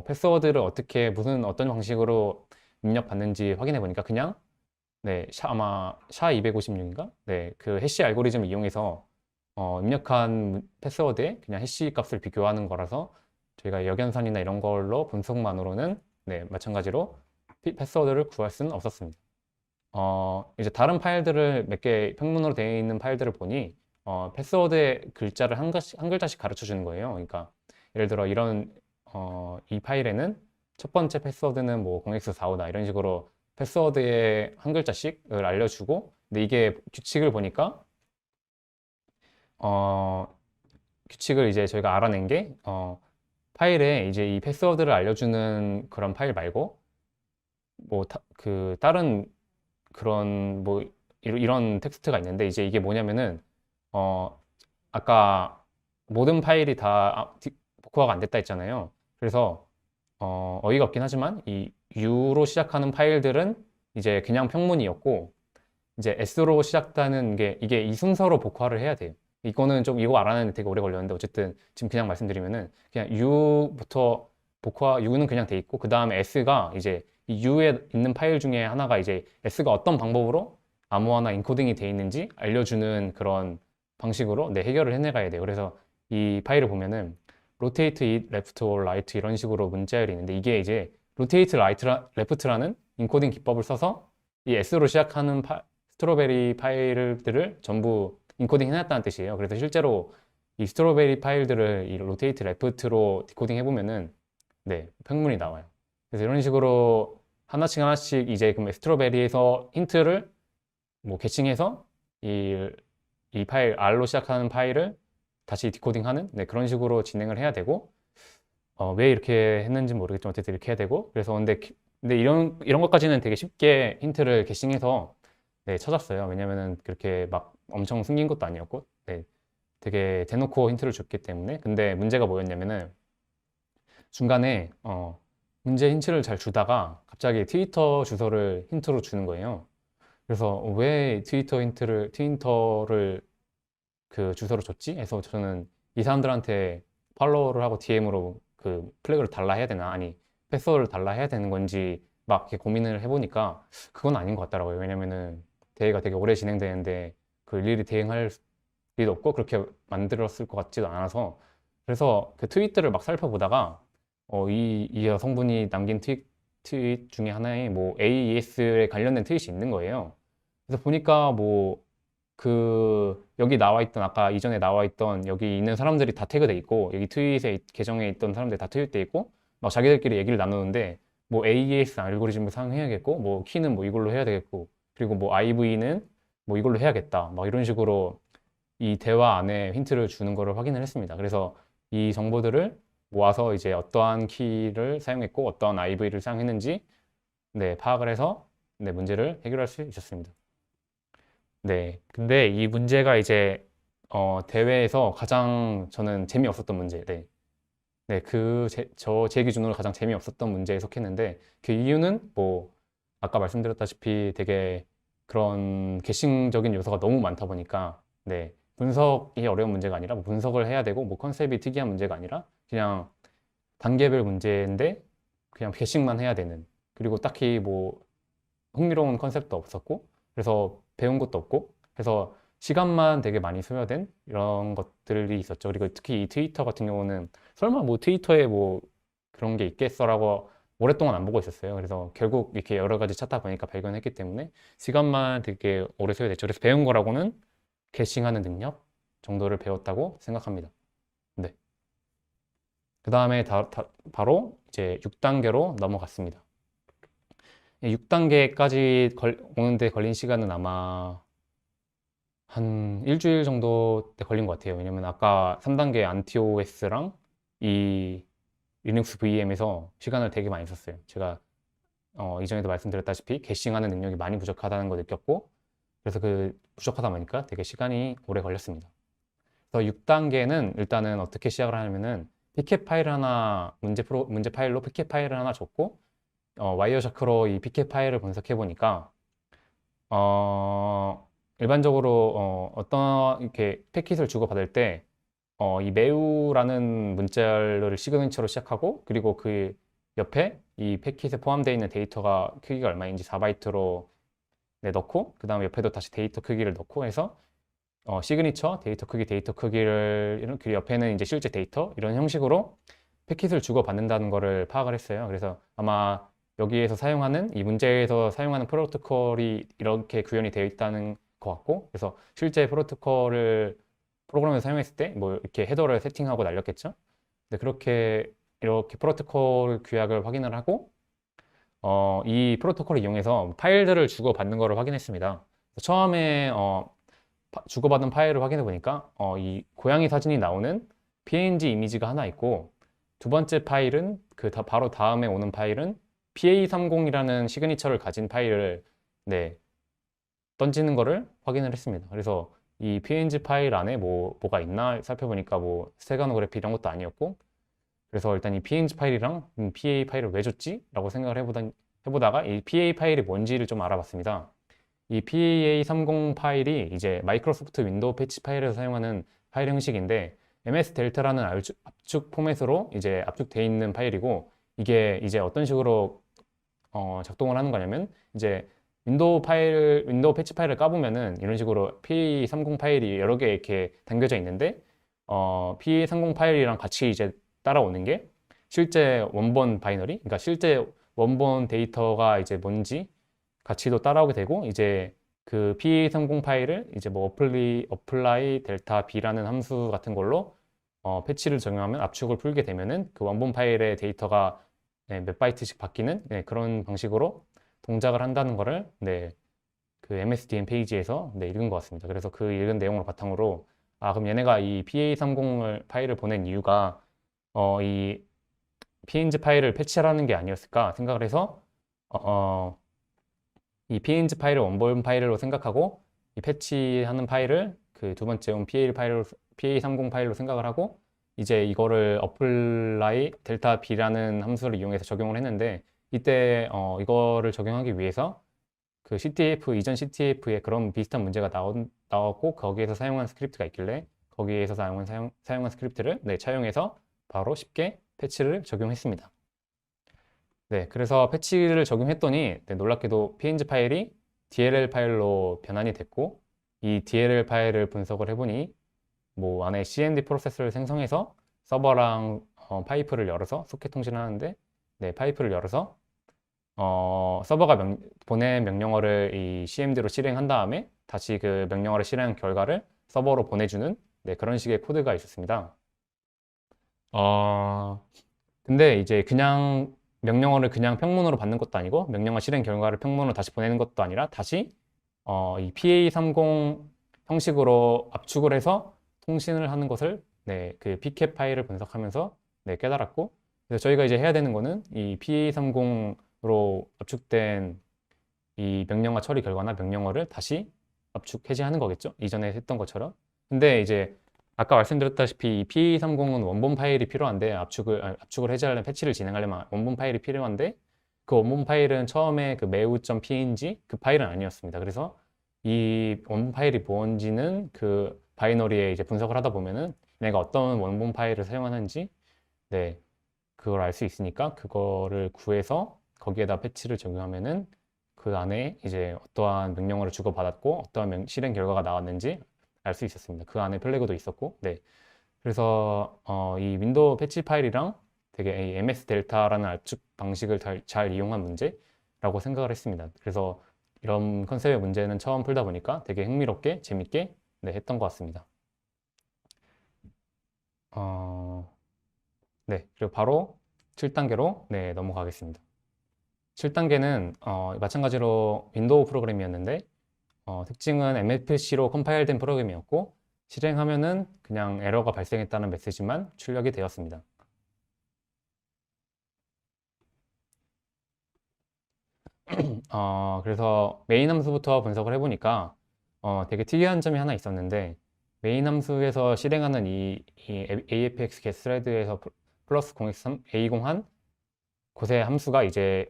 패스워드를 어떤 방식으로 입력받는지 확인해 보니까 그냥 네, 아마 SHA-256인가? 네, 그 해시 알고리즘을 이용해서 입력한 패스워드에 그냥 해시 값을 비교하는 거라서 저희가 역연산이나 이런 걸로 분석만으로는 네, 마찬가지로 패스워드를 구할 수는 없었습니다. 이제 다른 파일들을 몇 개 평문으로 되어 있는 파일들을 보니 패스워드의 글자를 한 글자씩 가르쳐 주는 거예요. 그러니까 예를 들어 이 파일에는 첫 번째 패스워드는 뭐 0x45다 이런 식으로 패스워드의 한 글자씩을 알려주고 근데 이게 규칙을 보니까 어, 규칙을 이제 저희가 알아낸 게 파일에 이제 이 패스워드를 알려주는 그런 파일 말고 뭐 다른 그런 뭐 이런 텍스트가 있는데 이제 이게 뭐냐면은 어 아까 모든 파일이 다 복구화가 안 됐다 했잖아요. 그래서 어이가 없긴 하지만 이 U로 시작하는 파일들은 이제 그냥 평문이었고 이제 S로 시작하는 게 이게 이 순서로 복구화를 해야 돼요. 이거는 좀 이거 알아내는데 되게 오래 걸렸는데 어쨌든 지금 그냥 말씀드리면은 그냥 U부터 U는 그냥 돼 있고 그 다음에 S가 이제 이 U에 있는 파일 중에 하나가 이제 S가 어떤 방법으로 암호화나 인코딩이 돼 있는지 알려주는 그런 방식으로 네, 해결을 해내가야 돼요. 그래서 이 파일을 보면은 rotate it left or right 이런 식으로 문자열이 있는데 이게 이제 rotate left라는 인코딩 기법을 써서 이 S로 시작하는 스트로베리 파일들을 전부 인코딩 해놨다는 뜻이에요. 그래서 실제로 이 스트로베리 파일들을 이 로테이트 레프트로 디코딩 해보면은 네, 평문이 나와요. 그래서 이런 식으로 하나씩 하나씩 이제 그럼 스트로베리에서 힌트를 뭐 개칭해서 이, 이 파일 R로 시작하는 파일을 다시 디코딩하는 네, 그런 식으로 진행을 해야 되고 왜 이렇게 했는지 모르겠지만 어쨌든 이렇게 해야 되고 그래서 근데 이런 것까지는 되게 쉽게 힌트를 개칭해서 네, 찾았어요. 왜냐면은 그렇게 막 엄청 숨긴 것도 아니었고 네, 되게 대놓고 힌트를 줬기 때문에 근데 문제가 뭐였냐면은 중간에 문제 힌트를 잘 주다가 갑자기 트위터 주소를 힌트로 주는 거예요. 그래서 왜 트위터를 그 주소로 줬지? 해서 저는 이 사람들한테 팔로우를 하고 DM으로 그 플래그를 달라 해야 되나, 아니 패스워드를 달라 해야 되는 건지 막 이렇게 고민을 해보니까 그건 아닌 것 같더라고요. 왜냐면은 대회가 되게 오래 진행되는데 그 일일이 대응할 일도 없고 그렇게 만들었을 것 같지도 않아서, 그래서 그 트윗들을 막 살펴보다가 이 여성분이 남긴 트윗 중에 하나에 뭐 AES에 관련된 트윗이 있는 거예요. 그래서 보니까 뭐 그 여기 나와 있던, 아까 이전에 나와 있던 여기 있는 사람들이 다 태그돼 있고, 여기 트윗에 계정에 있던 사람들이 다 트윗돼 있고, 막 자기들끼리 얘기를 나누는데 뭐 AES 알고리즘을 사용해야겠고, 뭐 키는 뭐 이걸로 해야 되겠고, 그리고 뭐 IV는 뭐 이걸로 해야겠다, 막 이런 식으로 이 대화 안에 힌트를 주는 거를 확인을 했습니다. 그래서 이 정보들을 모아서 이제 어떠한 키를 사용했고 어떠한 IV를 사용했는지 네, 파악을 해서 네, 문제를 해결할 수 있었습니다. 네, 근데 이 문제가 이제 대회에서 가장 저는 재미없었던 문제, 네, 네, 제 기준으로 가장 재미없었던 문제에 속했는데, 그 이유는 뭐 아까 말씀드렸다시피 되게 그런 개싱적인 요소가 너무 많다 보니까, 네, 분석이 어려운 문제가 아니라 뭐 분석을 해야 되고 뭐 컨셉이 특이한 문제가 아니라 그냥 단계별 문제인데 그냥 개싱만 해야 되는, 그리고 딱히 뭐 흥미로운 컨셉도 없었고, 그래서 배운 것도 없고, 그래서 시간만 되게 많이 소요된 이런 것들이 있었죠. 그리고 특히 이 트위터 같은 경우는 설마 뭐 트위터에 뭐 그런 게 있겠어라고 오랫동안 안 보고 있었어요. 그래서 결국 이렇게 여러 가지 찾다 보니까 발견했기 때문에 시간만 되게 오래 소요됐죠. 그래서 배운 거라고는 게싱하는 능력 정도를 배웠다고 생각합니다. 네. 그 다음에 바로 이제 6단계로 넘어갔습니다. 6단계까지 오는데 걸린 시간은 아마 한 일주일 정도 때 걸린 것 같아요. 왜냐면 아까 3단계 안티오S랑 이 리눅스 VM에서 시간을 되게 많이 썼어요. 제가 이전에도 말씀드렸다시피 게싱하는 능력이 많이 부족하다는 걸 느꼈고, 그래서 그 부족하다 보니까 되게 시간이 오래 걸렸습니다. 그래서 6단계는 일단은 어떻게 시작을 하냐면은 피켓 파일 하나, 문제 파일로 피켓 파일을 하나 줬고, 와이어샤크로 이 피켓 파일을 분석해 보니까 일반적으로 어떤 이렇게 패킷을 주고받을 때 이 매우라는 문자를 시그니처로 시작하고, 그리고 그 옆에 이 패킷에 포함되어 있는 데이터가 크기가 얼마인지 4바이트로 네, 넣고, 그 다음에 옆에도 다시 데이터 크기를 넣고 해서 시그니처, 데이터 크기를 그 옆에는 이제 실제 데이터, 이런 형식으로 패킷을 주고받는다는 거를 파악을 했어요. 그래서 아마 여기에서 사용하는, 이 문제에서 사용하는 프로토콜이 이렇게 구현이 되어 있다는 것 같고, 그래서 실제 프로토콜을 프로그램에서 사용했을 때 뭐 이렇게 헤더를 세팅하고 날렸겠죠. 근데 그렇게 이렇게 프로토콜 규약을 확인을 하고 이 프로토콜을 이용해서 파일들을 주고받는 거를 확인했습니다. 처음에 주고받은 파일을 확인해 보니까 이 고양이 사진이 나오는 png 이미지가 하나 있고, 두 번째 파일은 바로 다음에 오는 파일은 PA30이라는 시그니처를 가진 파일을 네, 던지는 거를 확인을 했습니다. 그래서 이 png 파일 안에 뭐가 있나 살펴보니까 뭐 스테가노그래피 이런 것도 아니었고, 그래서 일단 이 png 파일이랑 PA 파일을 왜 줬지? 라고 생각을 해보다가 이 PA 파일이 뭔지를 좀 알아봤습니다. 이 PA30 파일이 이제 마이크로소프트 윈도우 패치 파일에서 사용하는 파일 형식인데, MS 델타라는 압축 포맷으로 이제 압축되어 있는 파일이고, 이게 이제 어떤 식으로 작동을 하는 거냐면, 이제 윈도우 패치 파일을 까보면은 이런 식으로 PA30 파일이 여러 개 이렇게 담겨져 있는데, PA30 파일이랑 같이 이제 따라오는 게 실제 원본 바이너리, 그러니까 실제 원본 데이터가 이제 뭔지 같이도 따라오게 되고, 이제 그 PA30 파일을 이제 뭐 어플라이 델타 B라는 함수 같은 걸로 패치를 적용하면 압축을 풀게 되면은 그 원본 파일의 데이터가 네, 몇 바이트씩 바뀌는 네, 그런 방식으로 동작을 한다는 거를 네, 그 MSDN 페이지에서 네, 읽은 것 같습니다. 그래서 그 읽은 내용을 바탕으로 그럼 얘네가 이 PA30을 파일을 보낸 이유가 이 png 파일을 패치하라는 게 아니었을까 생각을 해서 이 png 파일을 원본 파일로 생각하고, 이 패치하는 파일을 그 두 번째 온 PA30 파일로 생각을 하고, 이제 이거를 apply 델타 b라는 함수를 이용해서 적용을 했는데, 이때 이거를 적용하기 위해서 그 CTF, 이전 CTF에 그런 비슷한 문제가 나왔고, 거기에서 사용한 스크립트가 있길래 거기에서 사용한 스크립트를 네, 차용해서 바로 쉽게 패치를 적용했습니다. 네, 그래서 패치를 적용했더니 네, 놀랍게도 png 파일이 DLL 파일로 변환이 됐고 이 DLL 파일을 분석을 해보니 뭐 안에 CMD 프로세스를 생성해서 서버랑 파이프를 열어서 소켓 통신을 하는데 네, 파이프를 열어서 서버가 보낸 명령어를 이 CMD로 실행한 다음에 다시 그 명령어를 실행한 결과를 서버로 보내주는 네, 그런 식의 코드가 있었습니다. 근데 이제 그냥 명령어를 그냥 평문으로 받는 것도 아니고 명령어 실행 결과를 평문으로 다시 보내는 것도 아니라 다시 이 PA30 형식으로 압축을 해서 통신을 하는 것을 네, 그 PCAP 파일을 분석하면서 네, 깨달았고 그래서 저희가 이제 해야 되는 거는 이 PA30으로 압축된 이 명령어 처리 결과나 명령어를 다시 압축 해제하는 거겠죠? 이전에 했던 것처럼. 근데 이제 아까 말씀드렸다시피 이 PA30은 원본 파일이 필요한데 압축을 해제하려면 패치를 진행하려면 원본 파일이 필요한데 그 원본 파일은 처음에 그 매우.png 그 파일은 아니었습니다. 그래서 이 원본 파일이 뭔지는 그 바이너리에 이제 분석을 하다 보면은 내가 어떤 원본 파일을 사용하는지 네, 그걸 알 수 있으니까 그거를 구해서 거기에다 패치를 적용하면은 그 안에 이제 어떠한 명령어를 주고받았고 어떠한 실행 결과가 나왔는지 알 수 있었습니다. 그 안에 플래그도 있었고, 네. 그래서 이 윈도우 패치 파일이랑 되게 이 MS 델타라는 압축 방식을 잘 이용한 문제라고 생각을 했습니다. 그래서 이런 컨셉의 문제는 처음 풀다 보니까 되게 흥미롭게 재밌게 네, 했던 것 같습니다. 네, 그리고 바로 7단계로 네, 넘어가겠습니다. 7단계는 마찬가지로 윈도우 프로그램이었는데 특징은 MFC로 컴파일된 프로그램이었고 실행하면은 그냥 에러가 발생했다는 메시지만 출력이 되었습니다. 그래서 메인 함수부터 분석을 해보니까 되게 특이한 점이 하나 있었는데 메인 함수에서 실행하는 이 AFX get thread에서 플러스 0x3 A01 곳의 함수가 이제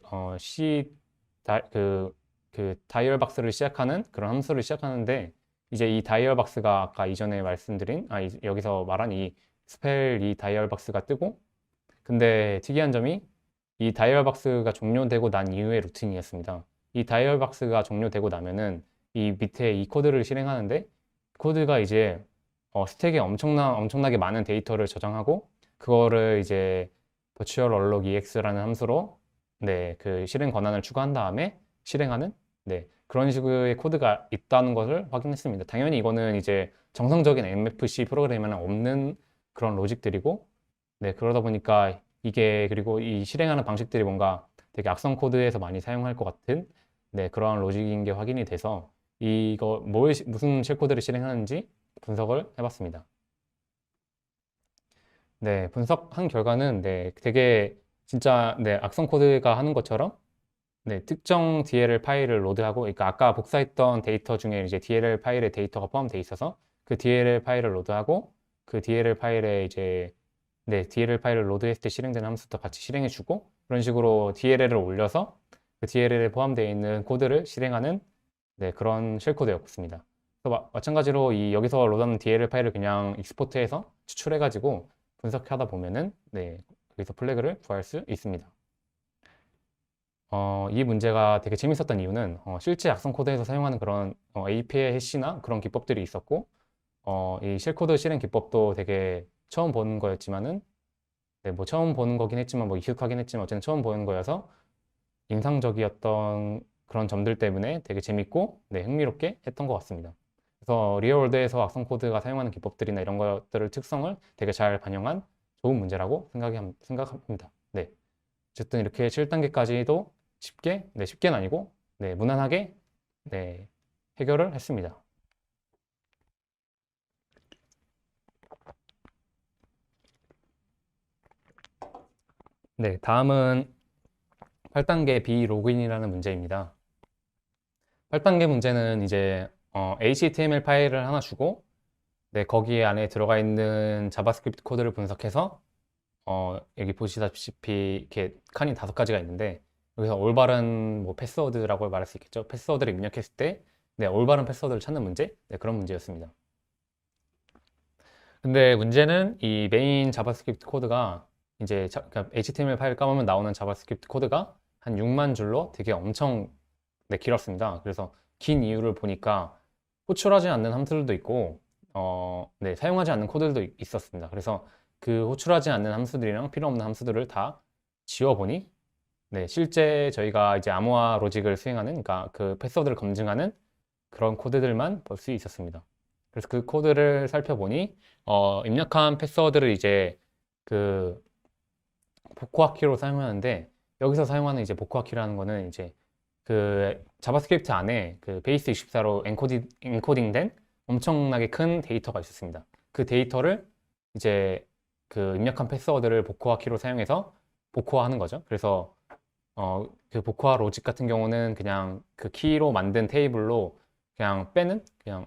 그 다이얼 박스를 시작하는 그런 함수를 시작하는데 이제 이 다이얼 박스가 아까 이전에 말씀드린 여기서 말한 이 스펠 이 다이얼 박스가 뜨고 근데 특이한 점이 이 다이얼 박스가 종료되고 난 이후의 루틴이었습니다. 이 다이얼 박스가 종료되고 나면은 이 밑에 이 코드를 실행하는데 코드가 이제 스택에 엄청나게 많은 데이터를 저장하고 그거를 이제 virtual alloc ex라는 함수로 네, 그 실행 권한을 추가한 다음에 실행하는 네, 그런 식의 코드가 있다는 것을 확인했습니다. 당연히 이거는 이제 정상적인 MFC 프로그램에는 없는 그런 로직들이고 네, 그러다 보니까 이게 그리고 이 실행하는 방식들이 뭔가 되게 악성 코드에서 많이 사용할 것 같은 네, 그러한 로직인 게 확인이 돼서 이거 무슨 쉘 코드를 실행하는지 분석을 해봤습니다. 네, 분석한 결과는 네, 되게 진짜 네, 악성 코드가 하는 것처럼 네, 특정 DLL 파일을 로드하고 그러니까 아까 복사했던 데이터 중에 이제 DLL 파일에 데이터가 포함되어 있어서 그 DLL 파일을 로드하고 그 DLL 파일에 이제 네, DLL 파일을 로드했을 때 실행되는 함수도 같이 실행해주고 그런 식으로 DLL을 올려서 그 DLL에 포함되어 있는 코드를 실행하는 네, 그런 쉘 코드였습니다. 마찬가지로 이 여기서 로드하는 DLL 파일을 그냥 익스포트해서 추출해가지고 분석하다 보면은 네, 여기서 플래그를 구할 수 있습니다. 이 문제가 되게 재밌었던 이유는 실제 악성 코드에서 사용하는 그런 API 해시나 그런 기법들이 있었고 이 쉘코드 실행 기법도 되게 처음 보는 거였지만은 네, 뭐 처음 보는 거긴 했지만 뭐 익숙하긴 했지만 어쨌든 처음 보는 거여서 인상적이었던 그런 점들 때문에 되게 재밌고 네, 흥미롭게 했던 것 같습니다. 그래서 리얼월드에서 악성 코드가 사용하는 기법들이나 이런 것들을 특성을 되게 잘 반영한 좋은 문제라고 생각합니다. 네. 어쨌든 이렇게 7단계까지도 쉽게, 네, 쉽게는 아니고, 네, 무난하게, 네, 해결을 했습니다. 네, 다음은 8단계 비로그인이라는 문제입니다. 8단계 문제는 이제 HTML 파일을 하나 주고, 네, 거기에 안에 들어가 있는 자바스크립트 코드를 분석해서 여기 보시다시피 이렇게 칸이 5가지가 있는데 여기서 올바른 뭐 패스워드라고 말할 수 있겠죠. 패스워드를 입력했을 때 네, 올바른 패스워드를 찾는 문제 네, 그런 문제였습니다. 근데 문제는 이 메인 자바스크립트 코드가 이제 그러니까 HTML 파일 까보면 나오는 자바스크립트 코드가 한 6만 줄로 되게 엄청 네, 길었습니다. 그래서 긴 이유를 보니까 호출하지 않는 함수들도 있고 네, 사용하지 않는 코드들도 있었습니다. 그래서 그 호출하지 않는 함수들이랑 필요 없는 함수들을 다 지워보니 네, 실제 저희가 이제 암호화 로직을 수행하는 그러니까 그 패스워드를 검증하는 그런 코드들만 볼 수 있었습니다. 그래서 그 코드를 살펴보니 입력한 패스워드를 이제 그 복호화 키로 사용하는데 여기서 사용하는 이제 복호화 키라는 거는 이제 그 자바스크립트 안에 그 베이스 64로 엔코딩된 엄청나게 큰 데이터가 있었습니다. 그 데이터를 이제 그 입력한 패스워드를 복호화 키로 사용해서 복호화하는 거죠. 그래서 그 복호화 로직 같은 경우는 그냥 그 키로 만든 테이블로 그냥 빼는 그냥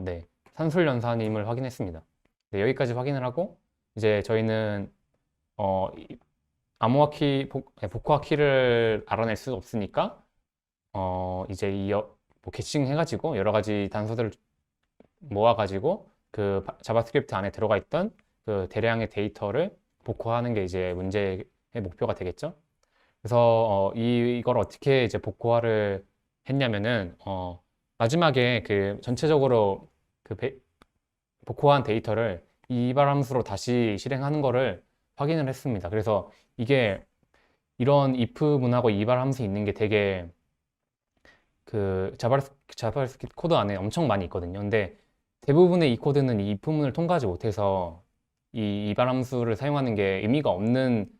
네, 산술연산임을 확인했습니다. 네, 여기까지 확인을 하고 이제 저희는 암호화 키, 복호화 키를 알아낼 수 없으니까 이제 뭐 캐싱 해가지고 여러 가지 단서들을 모아가지고 그 자바스크립트 안에 들어가 있던 그 대량의 데이터를 복호하는 게 이제 문제의 목표가 되겠죠. 그래서 이걸 어떻게 이제 복호화를 했냐면은 마지막에 그 전체적으로 그 복호한 데이터를 이발 함수로 다시 실행하는 거를 확인을 했습니다. 그래서 이게 이런 if 문하고 이발 함수 있는 게 되게 그 자바스크립트 코드 안에 엄청 많이 있거든요. 근데 대부분의 이 코드는 이 if 문을 통과하지 못해서 이 이발 함수를 사용하는 게 의미가 없는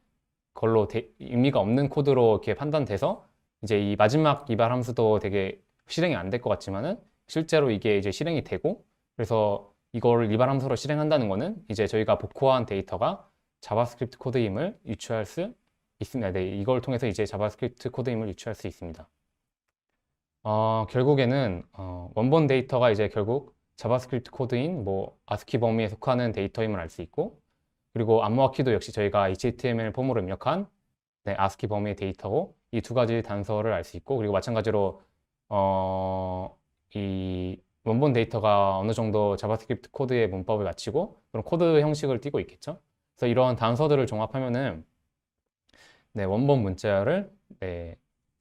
의미가 없는 코드로 이렇게 판단돼서 이제 이 마지막 이발 함수도 되게 실행이 안 될 것 같지만은 실제로 이게 이제 실행이 되고 그래서 이걸 이발 함수로 실행한다는 거는 이제 저희가 복호한 데이터가 자바스크립트 코드임을 유추할 수 있습니다. 네, 이걸 통해서 이제 자바스크립트 코드임을 유추할 수 있습니다. 결국에는 원본 데이터가 이제 결국 자바스크립트 코드인 뭐 아스키 범위에 속하는 데이터임을 알 수 있고 그리고 암호화 키도 역시 저희가 HTML 폼으로 입력한 네, 아스키 범위의 데이터고 이 두 가지 단서를 알 수 있고 그리고 마찬가지로 이 원본 데이터가 어느 정도 자바스크립트 코드의 문법을 마치고 그런 코드 형식을 띠고 있겠죠. 그래서 이런 단서들을 종합하면은 네, 원본 문자를 네,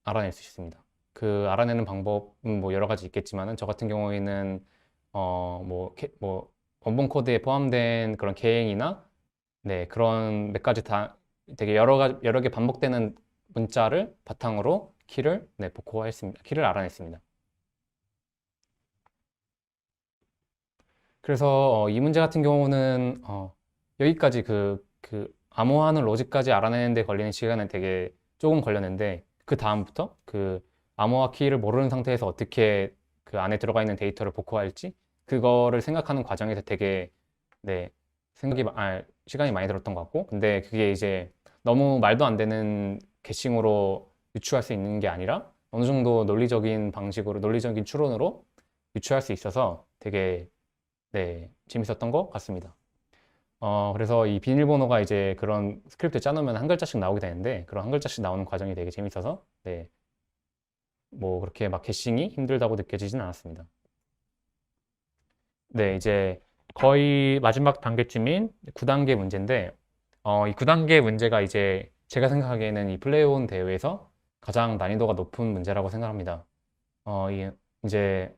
알아낼 수 있습니다. 그 알아내는 방법은 뭐 여러 가지 있겠지만은 저 같은 경우에는 뭐 원본 코드에 포함된 그런 계행이나 네, 그런 몇 가지 다 되게 여러 개 반복되는 문자를 바탕으로 키를 네, 복호했습니다. 키를 알아냈습니다. 그래서 이 문제 같은 경우는 여기까지 그 암호화하는 로직까지 알아내는 데 걸리는 시간은 되게 조금 걸렸는데 그 다음부터 그 암호화 키를 모르는 상태에서 어떻게 그 안에 들어가 있는 데이터를 복호할지 그거를 생각하는 과정에서 되게 네, 시간이 많이 들었던 것 같고 근데 그게 이제 너무 말도 안 되는 개싱으로 유추할 수 있는 게 아니라 어느 정도 논리적인 방식으로 논리적인 추론으로 유추할 수 있어서 되게 네, 재밌었던 것 같습니다. 그래서 이 비밀번호가 이제 그런 스크립트 짜놓으면 한 글자씩 나오게 되는데 그런 한 글자씩 나오는 과정이 되게 재밌어서 네, 뭐 그렇게 막 개싱이 힘들다고 느껴지진 않았습니다. 네, 이제 거의 마지막 단계쯤인 9단계 문제인데 이 9단계 문제가 이제 제가 생각하기에는 이 플레이온 대회에서 가장 난이도가 높은 문제라고 생각합니다. 이제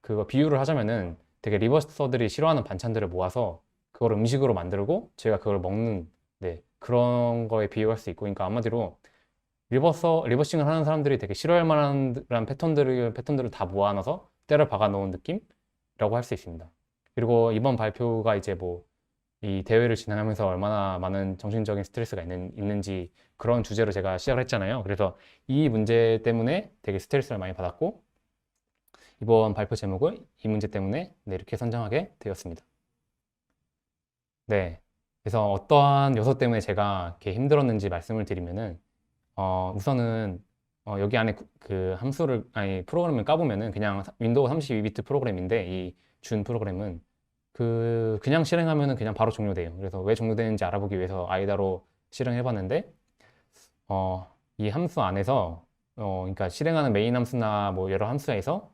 그거 비유를 하자면은 되게 리버서들이 싫어하는 반찬들을 모아서 그걸 음식으로 만들고 제가 그걸 먹는 네, 그런 거에 비유할 수 있고 그러니까 한마디로 리버싱을 하는 사람들이 되게 싫어할 만한 패턴들을 다 모아놔서 때려 박아 놓은 느낌이라고 할 수 있습니다. 그리고 이번 발표가 이제 뭐 이 대회를 진행하면서 얼마나 많은 정신적인 스트레스가 있는지 그런 주제로 제가 시작을 했잖아요. 그래서 이 문제 때문에 되게 스트레스를 많이 받았고 이번 발표 제목을 이 문제 때문에 네, 이렇게 선정하게 되었습니다. 네. 그래서 어떠한 요소 때문에 제가 이렇게 힘들었는지 말씀을 드리면은 우선은 여기 안에 그 함수를 아니 프로그램을 까보면은 그냥 윈도우 32비트 프로그램인데 이 준 프로그램은 그냥 실행하면은 그냥 바로 종료돼요. 그래서 왜 종료되는지 알아보기 위해서 아이다로 실행해봤는데 이 함수 안에서 그러니까 실행하는 메인 함수나 뭐 여러 함수에서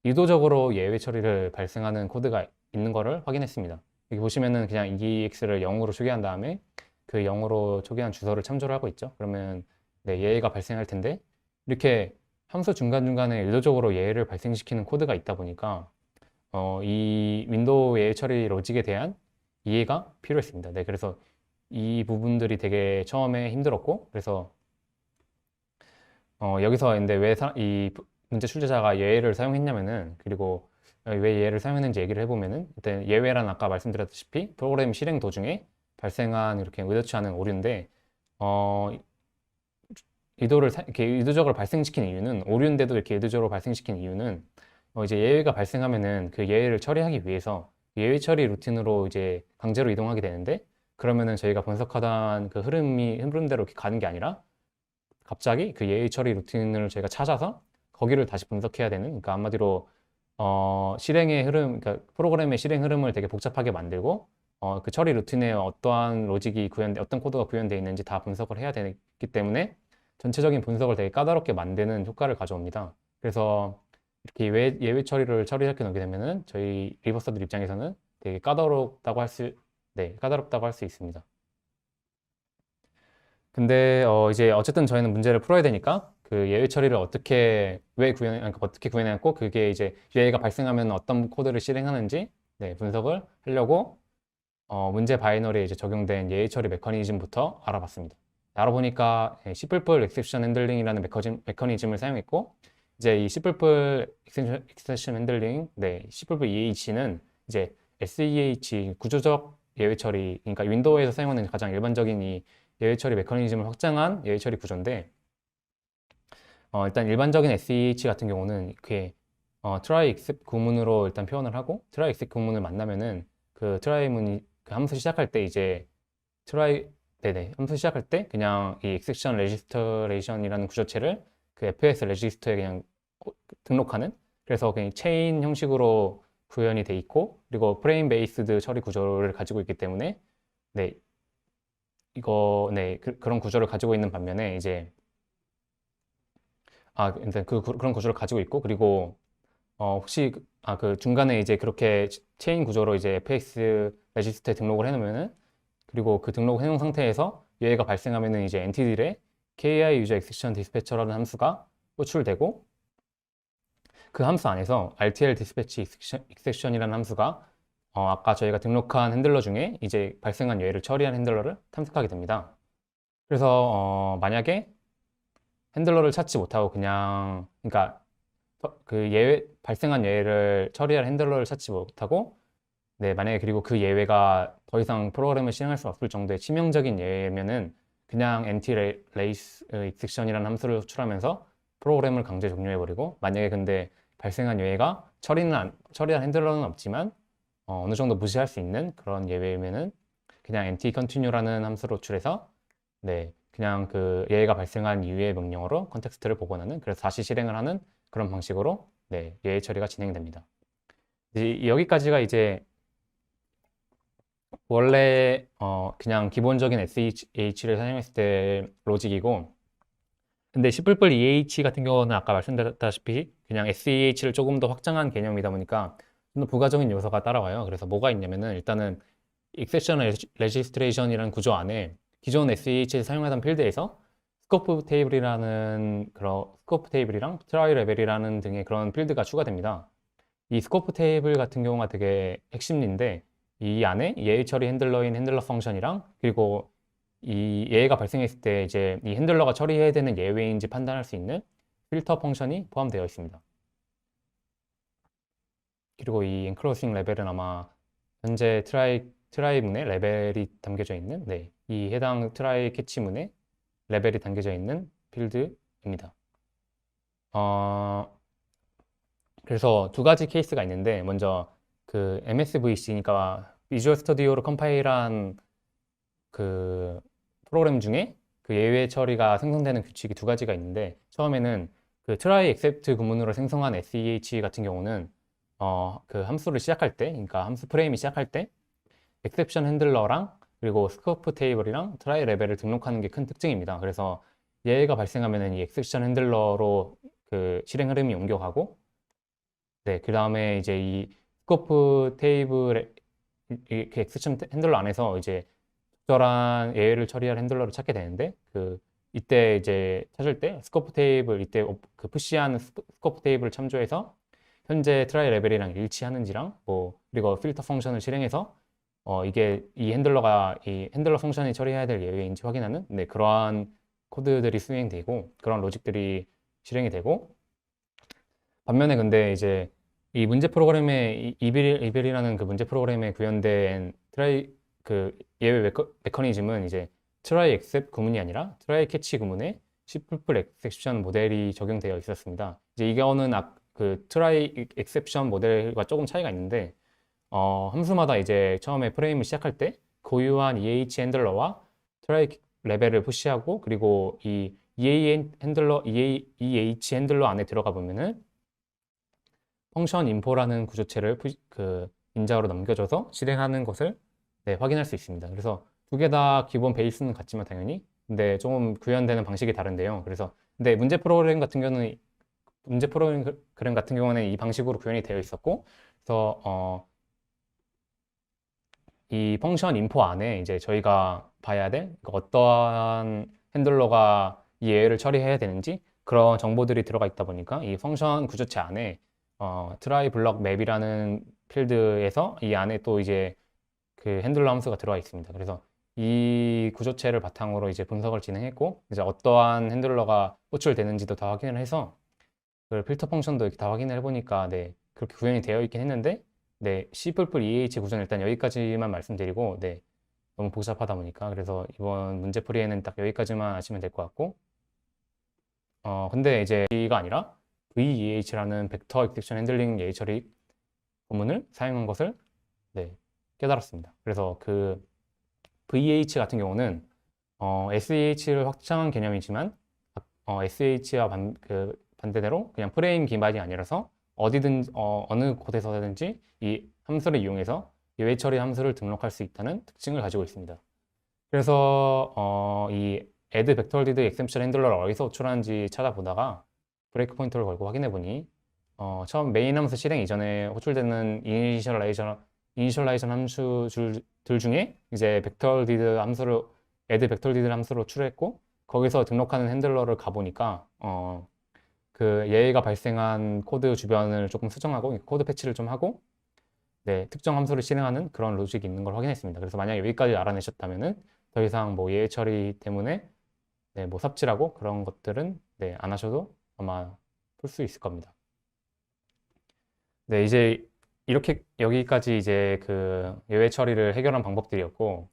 의도적으로 예외 처리를 발생하는 코드가 있는 거를 확인했습니다. 여기 보시면은 그냥 EX를 0으로 초기한 다음에 그 0으로 초기한 주소를 참조를 하고 있죠. 그러면 네, 예외가 발생할 텐데 이렇게 함수 중간중간에 의도적으로 예외를 발생시키는 코드가 있다 보니까 이 윈도우 예외 처리 로직에 대한 이해가 필요했습니다. 네, 그래서 이 부분들이 되게 처음에 힘들었고 그래서 여기서 근데 왜 이 문제 출제자가 예외를 사용했냐면은 그리고 왜 예외를 사용했는지 얘기를 해보면은 일단 예외란 아까 말씀드렸다시피 프로그램 실행 도중에 발생한 이렇게 의도치 않은 오류인데 어, 이렇게 의도적으로 발생시킨 이유는 오류인데도 이렇게 의도적으로 발생시킨 이유는 이제 예외가 발생하면은 그 예외를 처리하기 위해서 예외 처리 루틴으로 이제 강제로 이동하게 되는데 그러면은 저희가 분석하던 그 흐름대로 이렇게 가는 게 아니라 갑자기 그 예외 처리 루틴을 저희가 찾아서 거기를 다시 분석해야 되는 그러니까 한마디로 실행의 흐름 그러니까 프로그램의 실행 흐름을 되게 복잡하게 만들고 그 처리 루틴에 어떠한 로직이 어떤 코드가 구현되어 있는지 다 분석을 해야 되기 때문에 전체적인 분석을 되게 까다롭게 만드는 효과를 가져옵니다. 그래서 이렇게 예외 처리를 처리하게 놓게 되면은 저희 리버서들 입장에서는 되게 까다롭다고 할 수 있습니다. 근데 이제 어쨌든 저희는 문제를 풀어야 되니까 그 예외 처리를 어떻게 구현했고 그게 이제 예외가 발생하면 어떤 코드를 실행하는지 네, 분석을 하려고 문제 바이너리에 이제 적용된 예외 처리 메커니즘부터 알아봤습니다. 알아보니까 시플플 엑셉션 핸들링이라는 메커니즘을 사용했고 이제 이 시플플 엑셉션 핸들링, 네, 시플플 EH는 이제 SEH 구조적 예외 처리, 그러니까 윈도우에서 사용하는 가장 일반적인 이 예외 처리 메커니즘을 확장한 예외 처리 구조인데 일단 일반적인 SEH 같은 경우는 이렇게 try except 구문으로 일단 표현을 하고 try except 구문을 만나면은 그 try 문이 그 함수 시작할 때 이제 try 네네 함수 시작할 때 그냥 이 exception registration이라는 구조체를 그 fs 레지스터에 그냥 등록하는 그래서 그냥 체인 형식으로 구현이 돼 있고 그리고 프레임 베이스드 처리 구조를 가지고 있기 때문에 네 그런 구조를 가지고 있는 반면에 이제 일단 그런 구조를 가지고 있고 그리고 혹시 그 중간에 이제 그렇게 체인 구조로 이제 fx 레지스터에 등록을 해놓으면은 그리고 그 등록을 해놓은 상태에서 얘가 발생하면은 이제 엔티딜에 ki user exception dispatcher라는 함수가 호출되고 그 함수 안에서 rtl dispatch exception이라는 함수가 아까 저희가 등록한 핸들러 중에 이제 발생한 예외를 처리한 핸들러를 탐색하게 됩니다. 그래서 만약에 핸들러를 찾지 못하고 그러니까 그 발생한 예외를 처리할 핸들러를 찾지 못하고 네, 만약에 그리고 그 예외가 더 이상 프로그램을 실행할 수 없을 정도의 치명적인 예외면은 그냥 anti race exception이라는 함수를 호출하면서 프로그램을 강제 종료해버리고 만약에 근데 발생한 예외가 처리한 핸들러는 없지만 어느 정도 무시할 수 있는 그런 예외면은 그냥 anti continue라는 함수를 호출해서 네, 그냥 그 예외가 발생한 이후의 명령어로 컨텍스트를 복원하는 그래서 다시 실행을 하는 그런 방식으로 네, 예외 처리가 진행됩니다. 여기까지가 이제 원래 그냥 기본적인 SH를 사용했을 때 로직이고 근데 C++ EH 같은 경우는 아까 말씀드렸다시피 그냥 SEH를 조금 더 확장한 개념이다 보니까 좀 더 부가적인 요소가 따라와요. 그래서 뭐가 있냐면은 일단은 Exception Registration이라는 구조 안에 기존 SEH를 사용하던 필드에서 스코프 테이블이랑 트라이 레벨이라는 등의 그런 필드가 추가됩니다. 이 스코프 테이블 같은 경우가 되게 핵심인데 이 안에 예외 처리 핸들러인 핸들러 펑션이랑 그리고 이 예외가 발생했을 때 이제 이 핸들러가 처리해야 되는 예외인지 판단할 수 있는 필터 펑션이 포함되어 있습니다. 그리고 이 엔클로싱 레벨은 아마 현재 트라이 문에 레벨이 담겨져 있는 이 해당 트라이 캐치 문에 레벨이 담겨져 있는 필드입니다. 그래서 두 가지 케이스가 있는데 먼저 그 MSVC니까 비주얼 스튜디오로 컴파일한 그 프로그램 중에 그 예외 처리가 생성되는 규칙이 두 가지가 있는데 처음에는 그 try except 구문으로 생성한 SEH 같은 경우는 그 함수를 시작할 때 그러니까 함수 프레임이 시작할 때 exception 핸들러랑 그리고 스코프 테이블이랑 try 레벨을 등록하는 게 큰 특징입니다. 그래서 예외가 발생하면은 이 exception 핸들러로 그 실행 흐름이 옮겨가고 네, 그 다음에 이제 이 스코프 테이블 그 엑셉션 핸들러 안에서 이제 적절한 예외를 처리할 핸들러를 찾게 되는데 이때 이제 찾을 때 스코프 테이블 이때 그 푸시하는 스코프 테이블을 참조해서 현재 트라이 레벨이랑 일치하는지랑 뭐 그리고 필터 펑션을 실행해서 이게 이 핸들러 펑션이 처리해야 될 예외인지 확인하는 그러한 코드들이 수행되고 그런 로직들이 실행이 되고 반면에 근데 이제 이 문제 프로그램에 이벨이라는 그 문제 프로그램에 구현된 그 예외 메커니즘은 이제 트라이 엑셉 구문이 아니라 트라이 캐치 구문에 C++ 엑셉션 모델이 적용되어 있었습니다. 이제 이거는 그 트라이 엑셉션 모델과 조금 차이가 있는데 함수마다 이제 처음에 프레임을 시작할 때 고유한 EH 핸들러와 트라이 레벨을 푸시하고 그리고 이 EH 핸들러 안에 들어가 보면은 펑션 인포라는 구조체를 그 인자로 넘겨줘서 실행하는 것을 확인할 수 있습니다. 그래서 두 개 다 기본 베이스는 같지만 당연히 근데 조금 구현되는 방식이 다른데요. 그래서 근데 문제 프로그램 같은 경우는 이 방식으로 구현이 되어 있었고 그래서 이 펑션 인포 안에 이제 저희가 봐야 될 어떠한 핸들러가 이 예외를 처리해야 되는지 그런 정보들이 들어가 있다 보니까 이 펑션 구조체 안에 트라이 블럭 맵이라는 필드에서 이 안에 또 이제 그 핸들러 함수가 들어가 있습니다. 그래서 이 구조체를 바탕으로 이제 분석을 진행했고 이제 어떠한 핸들러가 호출되는지도 다 확인을 해서 그 필터 펑션도 이렇게 다 확인을 해보니까 그렇게 구현이 되어 있긴 했는데 C++ EH 구조는 일단 여기까지만 말씀드리고 너무 복잡하다 보니까 그래서 이번 문제 풀이에는 딱 여기까지만 하시면 될 것 같고 근데 이제 이가 아니라 VEH라는 벡터 익셉션 핸들링 예의 처리 구문을 사용한 것을 깨달았습니다. 그래서 그 VEH 같은 경우는 SEH를 확장한 개념이지만 SEH와 반대대로 그냥 프레임 기반이 아니라서 어디든 어느 곳에서든지 이 함수를 이용해서 예외 처리 함수를 등록할 수 있다는 특징을 가지고 있습니다. 그래서 이 add vector did exception 핸들러를 어디서 호출하는지 찾아보다가 브레이크 포인터를 걸고 확인해 보니 처음 메인 함수 실행 이전에 호출되는 이니셜라이전 함수들 중에 이제 vector did 함수를 add vector did 함수로 출했고 거기서 등록하는 핸들러를 가보니까 그 예외가 발생한 코드 주변을 조금 수정하고 코드 패치를 좀 하고 특정 함수를 실행하는 그런 로직이 있는 걸 확인했습니다. 그래서 만약 여기까지 알아내셨다면은 더 이상 뭐 예외 처리 때문에 뭐 삽질하고 그런 것들은 안 하셔도 아마 풀 수 있을 겁니다. 이제 이렇게 여기까지 이제 그 예외 처리를 해결한 방법들이었고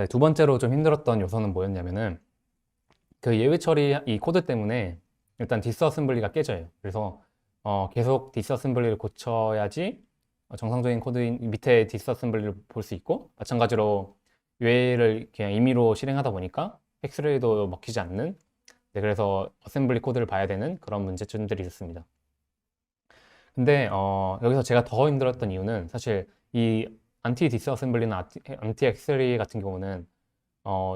두 번째로 좀 힘들었던 요소는 뭐였냐면은 그 예외 처리 이 코드 때문에 일단 디스어셈블리가 깨져요. 그래서 계속 디스어셈블리를 고쳐야지 정상적인 코드인 밑에 디스어셈블리를 볼 수 있고 마찬가지로 예외를 그냥 임의로 실행하다 보니까 엑스레이도 먹히지 않는 그래서 어셈블리 코드를 봐야 되는 그런 문제점들이 있었습니다. 근데 여기서 제가 더 힘들었던 이유는 사실 이 안티 디스어셈블리나 안티 엑스레이 같은 경우는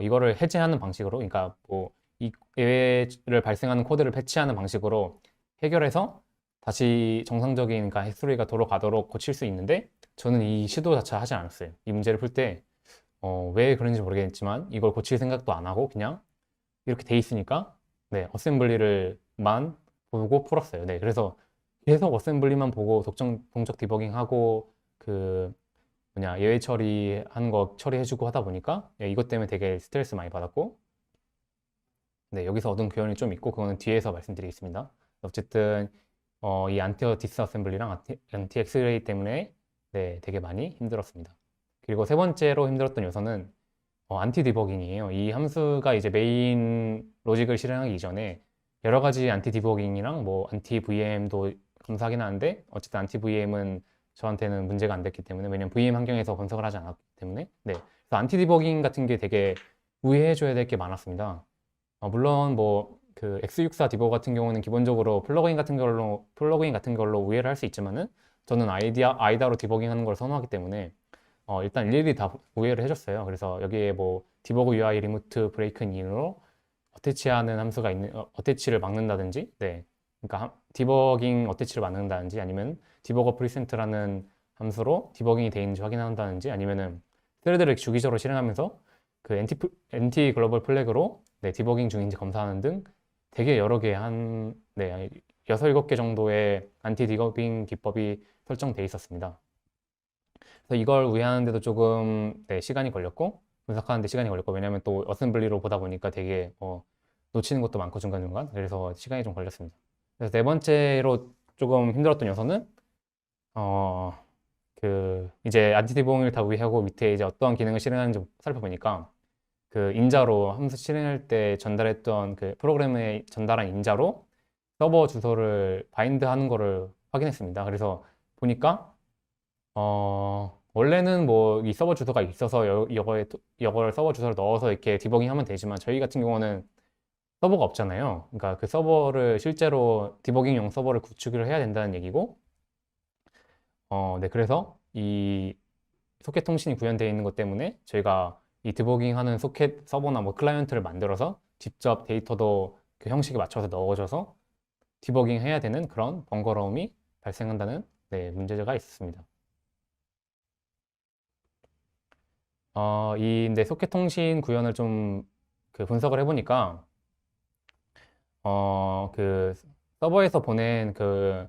이거를 해제하는 방식으로 그러니까 뭐 이 예외를 발생하는 코드를 패치하는 방식으로 해결해서 다시 정상적인 그러니까 엑스레이가 돌아가도록 고칠 수 있는데 저는 이 시도 자체 하지 않았어요. 이 문제를 풀 때 왜 그런지 모르겠지만 이걸 고칠 생각도 안 하고 그냥 이렇게 돼 있으니까 어셈블리를만 보고 풀었어요. 그래서 계속 어셈블리만 보고 동적 디버깅하고 그 예외 처리하는 거 처리해주고 하다 보니까 이것 때문에 되게 스트레스 많이 받았고 여기서 얻은 교훈이 좀 있고 그거는 뒤에서 말씀드리겠습니다. 어쨌든 이 안티 디스어셈블리랑 안티 엑스레이 때문에 되게 많이 힘들었습니다. 그리고 세 번째로 힘들었던 요소는 안티 디버깅이에요. 이 함수가 이제 메인 로직을 실행하기 이전에 여러 가지 안티 디버깅이랑 뭐 안티 VM도 검사하긴 하는데 어쨌든 안티 VM은 저한테는 문제가 안 됐기 때문에 왜냐면 VM 환경에서 분석을 하지 않았기 때문에 그래서 안티 디버깅 같은 게 되게 우회해 줘야 될 게 많았습니다. 물론 뭐 그 x64 디버거 같은 경우는 기본적으로 플러그인 같은 걸로 우회를 할 수 있지만은 저는 아이다로 디버깅하는 걸 선호하기 때문에 일단 일일이 다 우회를 해줬어요. 그래서 여기에 뭐 디버그 UI 리무트 브레이크 인으로 어태치하는 함수가 있는 어태치를 막는다든지 그러니까 디버깅 어태치를 만든다든지 아니면 디버거 프리센트라는 함수로 디버깅이 되어 있는지 확인한다든지 아니면은 스레드를 주기적으로 실행하면서 그 엔티 글로벌 플래그로 네, 디버깅 중인지 검사하는 등 되게 여러 개 한 네, 6, 7개 정도의 안티 디버깅 기법이 설정되어 있었습니다. 그래서 이걸 우회하는데도 조금 네, 시간이 걸렸고 분석하는데 시간이 걸렸고 왜냐하면 또 어셈블리로 보다 보니까 되게 놓치는 것도 많고 중간중간 그래서 시간이 좀 걸렸습니다. 그래서 네 번째로 조금 힘들었던 요소는 어, 이제 안티디봉을 다 우회하고 밑에 이제 어떤 기능을 실행하는지 살펴보니까 그 인자로 함수 실행할 때 전달했던 그 프로그램에 전달한 인자로 서버 주소를 바인드 하는 거를 확인했습니다. 그래서 보니까 원래는 뭐 이 서버 주소가 있어서 이걸 서버 주소를 넣어서 이렇게 디버깅 하면 되지만 저희 같은 경우는 서버가 없잖아요. 그러니까 그 서버를 실제로 디버깅용 서버를 구축을 해야 된다는 얘기고 네, 그래서 이 소켓 통신이 구현되어 있는 것 때문에 저희가 이 디버깅 하는 소켓 서버나 뭐 클라이언트를 만들어서 직접 데이터도 그 형식에 맞춰서 넣어줘서 디버깅 해야 되는 그런 번거로움이 발생한다는 네, 문제가 있었습니다. 이제 소켓 통신 구현을 좀 그 분석을 해보니까 그 서버에서 보낸 그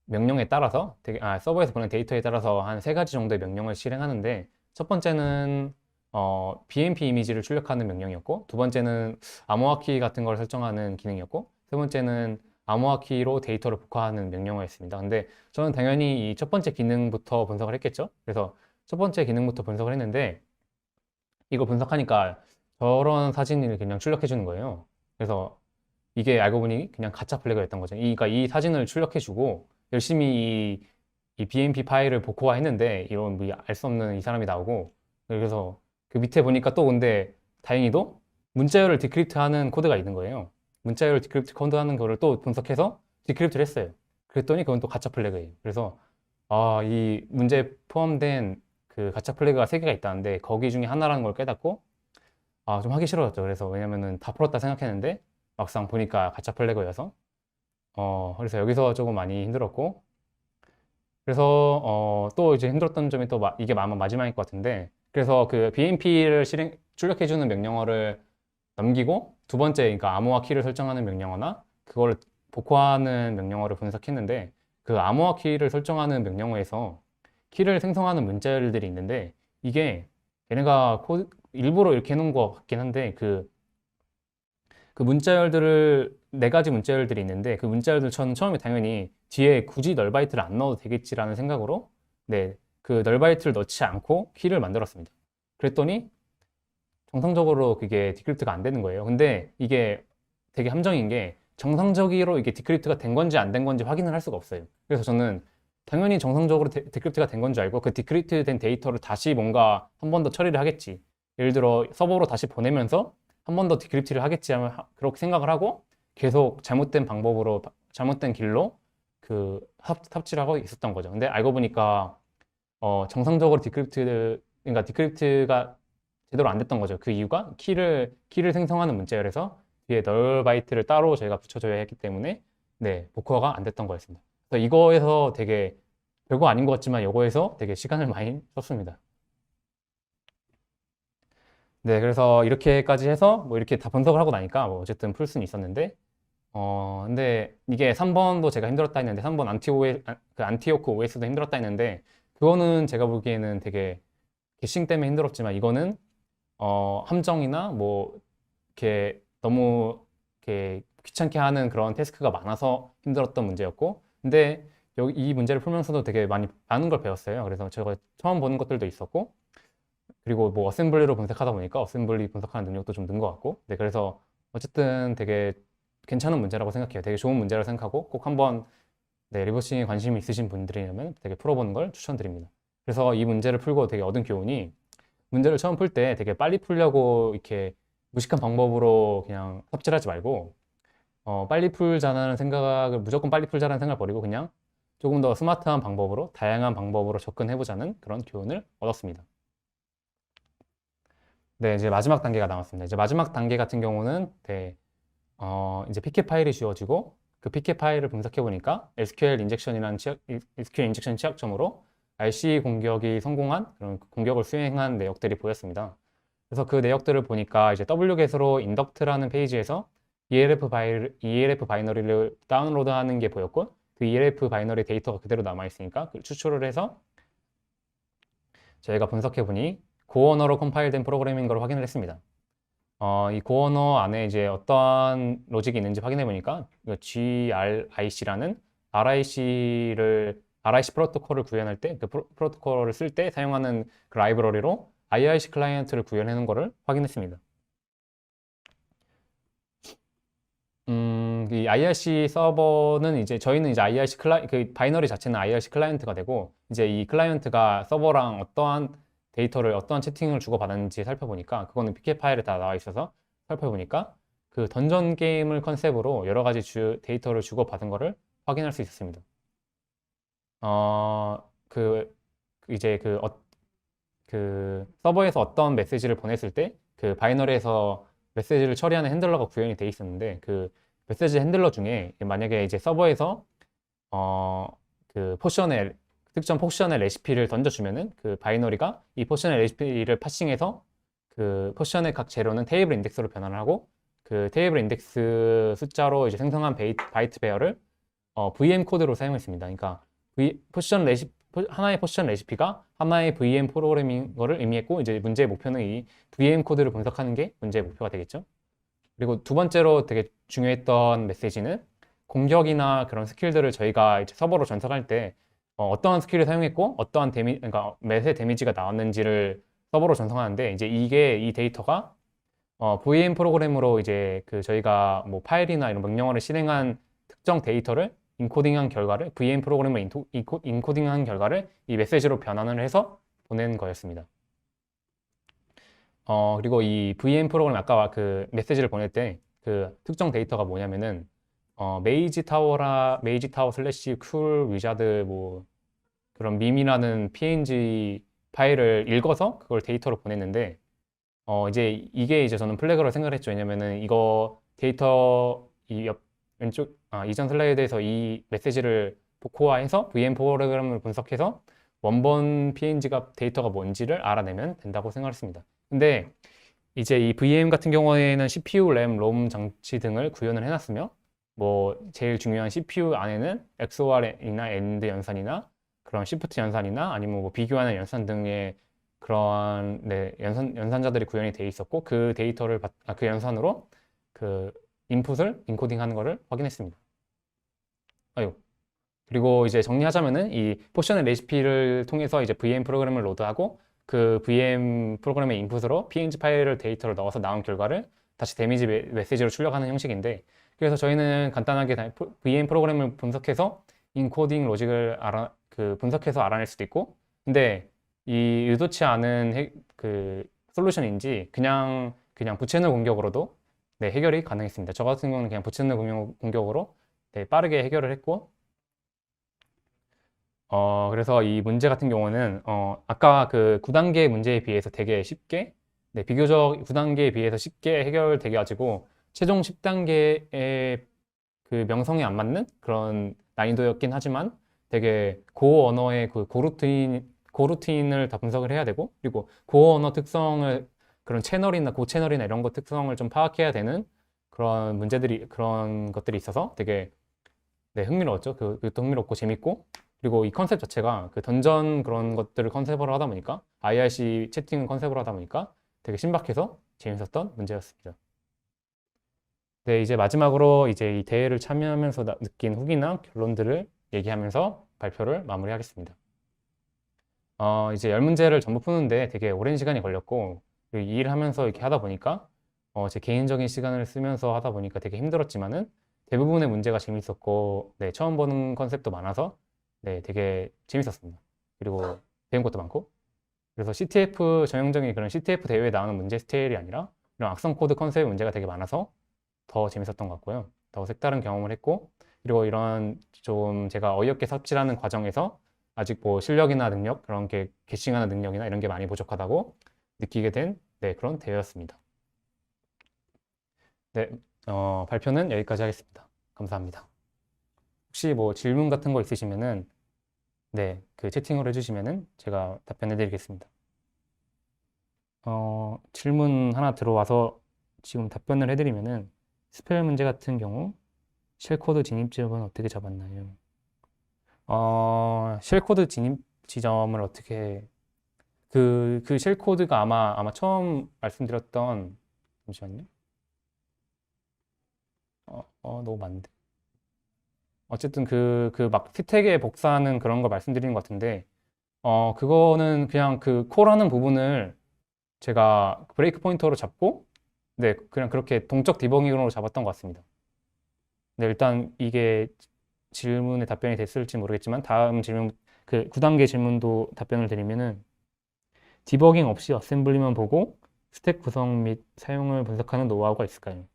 명령에 따라서 서버에서 보낸 데이터에 따라서 한 세 가지 정도의 명령을 실행하는데 첫 번째는 BMP 이미지를 출력하는 명령이었고 두 번째는 암호화키 같은 걸 설정하는 기능이었고 세 번째는 암호화키로 데이터를 복화하는 명령어였습니다. 근데 저는 당연히 이 첫 번째 기능부터 분석을 했겠죠. 그래서 첫 번째 기능부터 분석을 했는데 이거 분석하니까 저런 사진을 그냥 출력해 주는 거예요. 그래서 이게 알고 보니 그냥 가짜 플래그였던 거죠. 그러니까 이 사진을 출력해 주고 열심히 이 BMP 파일을 복호화했는데 이런 뭐 알 수 없는 이 사람이 나오고 그래서 그 밑에 보니까 또 근데 다행히도 문자열을 디크립트하는 코드가 있는 거예요. 문자열을 디크립트 코드하는 거를 또 분석해서 디크립트를 했어요. 그랬더니 그건 또 가짜 플래그예요. 그래서 이 문제에 포함된 그 가짜 플래그가 세 개가 있다는데 거기 중에 하나라는 걸 깨닫고 좀 하기 싫어졌죠. 그래서 왜냐면은 다 풀었다 생각했는데 막상 보니까 가짜 플래그여서 그래서 여기서 조금 많이 힘들었고 그래서 또 이제 힘들었던 점이 또 이게 아마 마지막일 것 같은데 그래서 그 BMP를 출력해주는 명령어를 넘기고 두 번째 그러니까 암호화 키를 설정하는 명령어나 그걸 복호하는 명령어를 분석했는데 그 암호화 키를 설정하는 명령어에서 키를 생성하는 문자열들이 있는데 이게 얘네가 일부러 이렇게 해놓은 것 같긴 한데 그 문자열들을 네 가지 문자열들이 있는데 그 문자열들 저는 처음에 당연히 뒤에 굳이 널바이트를 안 넣어도 되겠지라는 생각으로 네, 그 널바이트를 넣지 않고 키를 만들었습니다. 그랬더니 정상적으로 그게 디크립트가 안 되는 거예요. 근데 이게 되게 함정인 게 정상적으로 이게 디크립트가 된 건지 안 된 건지 확인을 할 수가 없어요. 그래서 저는 당연히 정상적으로 디크립트가 된 건 줄 알고 그 디크립트 된 데이터를 다시 뭔가 한 번 더 처리를 하겠지. 예를 들어 서버로 다시 보내면서 한 번 더 디크립트를 하겠지 하면 그렇게 생각을 하고 계속 잘못된 방법으로 잘못된 길로 그 삽질을 하고 있었던 거죠. 근데 알고 보니까 정상적으로 그러니까 디크립트가 제대로 안 됐던 거죠. 그 이유가 키를 생성하는 문자열에서 뒤에 널 바이트를 따로 저희가 붙여줘야 했기 때문에 네, 복구가 안 됐던 거였습니다. 그래서 이거에서 되게 별거 아닌 것 같지만 이거에서 되게 시간을 많이 썼습니다. 네, 그래서 이렇게까지 해서 뭐 이렇게 다 분석을 하고 나니까 뭐 어쨌든 풀 수는 있었는데 근데 이게 3번도 제가 힘들었다 했는데 3번 안티오크 OS도 힘들었다 했는데 그거는 제가 보기에는 되게 게싱 때문에 힘들었지만 이거는 함정이나 뭐 이렇게 너무 이렇게 귀찮게 하는 그런 태스크가 많아서 힘들었던 문제였고 근데 여기 이 문제를 풀면서도 되게 많은 걸 배웠어요. 그래서 제가 처음 보는 것들도 있었고 그리고 뭐 어셈블리로 분석하다 보니까 어셈블리 분석하는 능력도 좀 는 것 같고 네, 그래서 어쨌든 되게 괜찮은 문제라고 생각해요. 되게 좋은 문제라고 생각하고 꼭 한번 네, 리버싱에 관심이 있으신 분들이라면 되게 풀어보는 걸 추천드립니다. 그래서 이 문제를 풀고 되게 얻은 교훈이 문제를 처음 풀 때 되게 빨리 풀려고 이렇게 무식한 방법으로 그냥 삽질하지 말고 빨리 풀자라는 생각을 무조건 빨리 풀자라는 생각을 버리고 그냥 조금 더 스마트한 방법으로 다양한 방법으로 접근해보자는 그런 교훈을 얻었습니다. 네, 이제 마지막 단계가 남았습니다. 이제 마지막 단계 같은 경우는 네, 이제 피켓 파일이 주어지고 그 PK 파일을 분석해 보니까 SQL 인젝션 취약점으로 RC 공격이 성공한 그런 공격을 수행한 내역들이 보였습니다. 그래서 그 내역들을 보니까 이제 wget으로 induct라는 페이지에서 ELF 바이너리를 다운로드하는 게 보였고, 그 ELF 바이너리 데이터가 그대로 남아 있으니까 그 추출을 해서 저희가 분석해 보니 고 언어로 컴파일된 프로그램인 걸 확인을 했습니다. 이 고 언어 안에 이제 어떠한 로직이 있는지 확인해 보니까 GRIC라는 RIC 프로토콜을 구현할 때, 그 프로토콜을 쓸 때 사용하는 그 라이브러리로 IRC 클라이언트를 구현해 놓은 거를 확인했습니다. 이 IRC 서버는 이제 저희는 이제 그 바이너리 자체는 IRC 클라이언트가 되고, 이제 이 클라이언트가 서버랑 어떠한 채팅을 주고받았는지 살펴보니까, 그거는 PK 파일에 다 나와 있어서 살펴보니까 그 던전 게임을 컨셉으로 여러 가지 데이터를 주고받은 거를 확인할 수 있었습니다. 이제 그 서버에서 어떤 메시지를 보냈을 때 그 바이너리에서 메시지를 처리하는 핸들러가 구현이 돼 있었는데, 그 메시지 핸들러 중에 만약에 이제 서버에서 그 특정 포션의 레시피를 던져주면은 그 바이너리가 이 포션의 레시피를 파싱해서 그 포션의 각 재료는 테이블 인덱스로 변환을 하고, 그 테이블 인덱스 숫자로 이제 생성한 바이트 베어를 VM 코드로 사용했습니다. 그러니까 하나의 포션 레시피가 하나의 VM 프로그램인 거를 의미했고, 이제 문제의 목표는 이 VM 코드를 분석하는 게 문제의 목표가 되겠죠. 그리고 두 번째로 되게 중요했던 메시지는 공격이나 그런 스킬들을 저희가 이제 서버로 전송할 때 어떠한 스킬을 사용했고 그러니까 몇의 데미지가 나왔는지를 서버로 전송하는데, 이제 이 데이터가 VM 프로그램으로 이제 그 저희가 뭐 파일이나 이런 명령어를 실행한 특정 데이터를 VM 프로그램을 인코딩한 결과를 이 메시지로 변환을 해서 보낸 거였습니다. 그리고 이 VM 프로그램 아까 그 메시지를 보낼 때 그 특정 데이터가 뭐냐면은 메이지 타워 슬래시 쿨 위자드 뭐 그런 밈이라는 PNG 파일을 읽어서 그걸 데이터로 보냈는데, 이제 이게 이제 저는 플래그로 생각을 했죠. 왜냐면은 이거 데이터 이전 슬라이드에서 이 메시지를 복호화해서 VM 프로그램을 분석해서 원본 PNG가 데이터가 뭔지를 알아내면 된다고 생각했습니다. 근데 이제 이 VM 같은 경우에는 CPU, 램, 롬 장치 등을 구현을 해놨으며, 뭐 제일 중요한 CPU 안에는 XOR이나 AND 연산이나 그런 Shift 연산이나 아니면 뭐 비교하는 연산 등의 그런 연산자들이 구현이 돼 있었고, 그 그 연산으로 그 인풋을 인코딩하는 것을 확인했습니다. 그리고 이제 정리하자면은 이 포션의 레시피를 통해서 이제 VM 프로그램을 로드하고, 그 VM 프로그램의 인풋으로 PNG 파일을 데이터를 넣어서 나온 결과를 다시 데미지 메시지로 출력하는 형식인데, 그래서 저희는 간단하게 VM 프로그램을 분석해서 인코딩 로직을 분석해서 알아낼 수도 있고, 근데 이 의도치 않은 그 솔루션인지 그냥 부채널 공격으로도 해결이 가능했습니다. 저 같은 경우는 그냥 부채널 공격으로 빠르게 해결을 했고, 그래서 이 문제 같은 경우는 아까 그 9단계 문제에 비해서 되게 쉽게, 비교적 9단계에 비해서 쉽게 해결되게 가지고 최종 10단계의 그 명성에 안 맞는 그런 난이도였긴 하지만, 되게 고 언어의 그 고루틴을 다 분석을 해야 되고, 그리고 고 언어 특성을 그런 고 채널이나 이런 것 특성을 좀 파악해야 되는 그런 것들이 있어서 되게 흥미로웠죠. 그것도 흥미롭고 재밌고, 그리고 이 컨셉 자체가 그 던전 그런 것들을 컨셉으로 하다 보니까, IRC 채팅 컨셉으로 하다 보니까 되게 신박해서 재밌었던 문제였습니다. 네, 이제 마지막으로 이제 이 대회를 참여하면서 느낀 후기나 결론들을 얘기하면서 발표를 마무리하겠습니다. 이제 10문제를 전부 푸는데 되게 오랜 시간이 걸렸고, 이 일을 하면서 이렇게 하다 보니까 제 개인적인 시간을 쓰면서 하다 보니까 되게 힘들었지만은 대부분의 문제가 재밌었고, 처음 보는 컨셉도 많아서 되게 재밌었습니다. 그리고 배운 것도 많고, 그래서 전형적인 그런 CTF 대회에 나오는 문제 스타일이 아니라 이런 악성 코드 컨셉의 문제가 되게 많아서 더 재밌었던 것 같고요. 더 색다른 경험을 했고, 그리고 이런 좀 제가 어이없게 삽질하는 과정에서 아직 뭐 실력이나 능력, 그런 게 게싱하는 능력이나 이런 게 많이 부족하다고 느끼게 된 그런 대회였습니다. 발표는 여기까지 하겠습니다. 감사합니다. 혹시 뭐 질문 같은 거 있으시면은 네, 그 채팅으로 해주시면은 제가 답변해 드리겠습니다. 질문 하나 들어와서 지금 답변을 해드리면은 스펠 문제 같은 경우 쉘코드 진입 지점은 어떻게 잡았나요? 쉘코드 진입 지점을 어떻게 그 쉘코드가 아마 처음 말씀드렸던 잠시만요. 너무 많은데. 어쨌든 그 막 스택에 복사하는 그런 거 말씀드리는 것 같은데 그거는 그냥 그 콜하는 부분을 제가 브레이크 포인터로 잡고 네, 그냥 그렇게 동적 디버깅으로 잡았던 것 같습니다. 네, 일단 이게 질문에 답변이 됐을지 모르겠지만 다음 질문 그 9단계 질문도 답변을 드리면은 디버깅 없이 어셈블리만 보고 스택 구성 및 사용을 분석하는 노하우가 있을까요?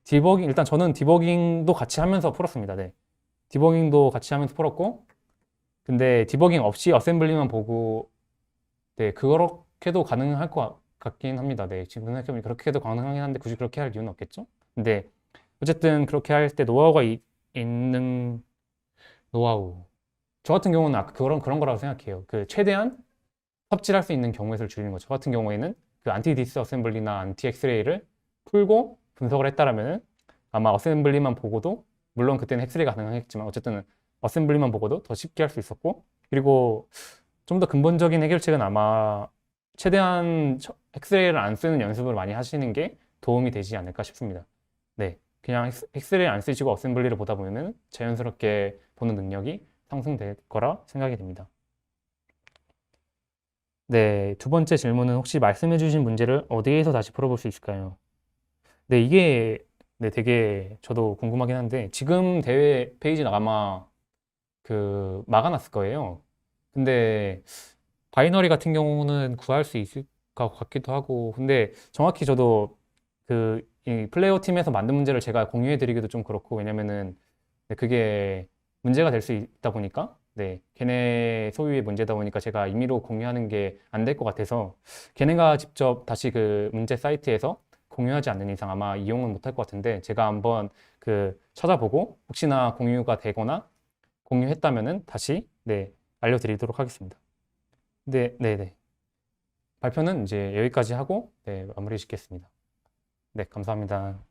디버깅 일단 저는 디버깅도 같이 하면서 풀었습니다. 네. 디버깅도 같이 하면서 풀었고 근데 디버깅 없이 어셈블리만 보고 네, 그렇게도 가능할 것 같긴 합니다. 네, 지금 생각해보니 그렇게도 가능하긴 한데 굳이 그렇게 할 이유는 없겠죠? 근데 어쨌든 그렇게 할 때 노하우가 있는 노하우. 저 같은 경우는 아까 그런 거라고 생각해요. 그 최대한 삽질할 수 있는 경우의 수를 줄이는 거죠. 저 같은 경우에는 그 안티 디스 어셈블리나 안티 엑스레이를 풀고 분석을 했다라면은 아마 어셈블리만 보고도 물론 그때는 엑스레이가 가능하겠지만 어쨌든 어셈블리만 보고도 더 쉽게 할 수 있었고 그리고 좀 더 근본적인 해결책은 아마 최대한 엑스레이를 안 쓰는 연습을 많이 하시는 게 도움이 되지 않을까 싶습니다. 네, 그냥 엑스레이 안 쓰시고 어셈블리를 보다 보면은 자연스럽게 보는 능력이 상승될 거라 생각이 됩니다. 네, 두 번째 질문은 혹시 말씀해 주신 문제를 어디에서 다시 풀어볼 수 있을까요? 네, 이게 네, 되게 저도 궁금하긴 한데 지금 대회 페이지는 아마 그 막아놨을 거예요. 근데 바이너리 같은 경우는 구할 수 있을 것 같기도 하고 근데 정확히 저도 그 이 플레이어 팀에서 만든 문제를 제가 공유해 드리기도 좀 그렇고 왜냐면은 네, 그게 문제가 될 수 있다 보니까 네 걔네 소유의 문제다 보니까 제가 임의로 공유하는 게 안 될 것 같아서 걔네가 직접 다시 그 문제 사이트에서 공유하지 않는 이상 아마 이용은 못할 것 같은데 제가 한번 그 찾아보고 혹시나 공유가 되거나 공유했다면은 다시 네 알려드리도록 하겠습니다. 네, 네, 네. 발표는 이제 여기까지 하고 네, 마무리 짓겠습니다. 네, 감사합니다.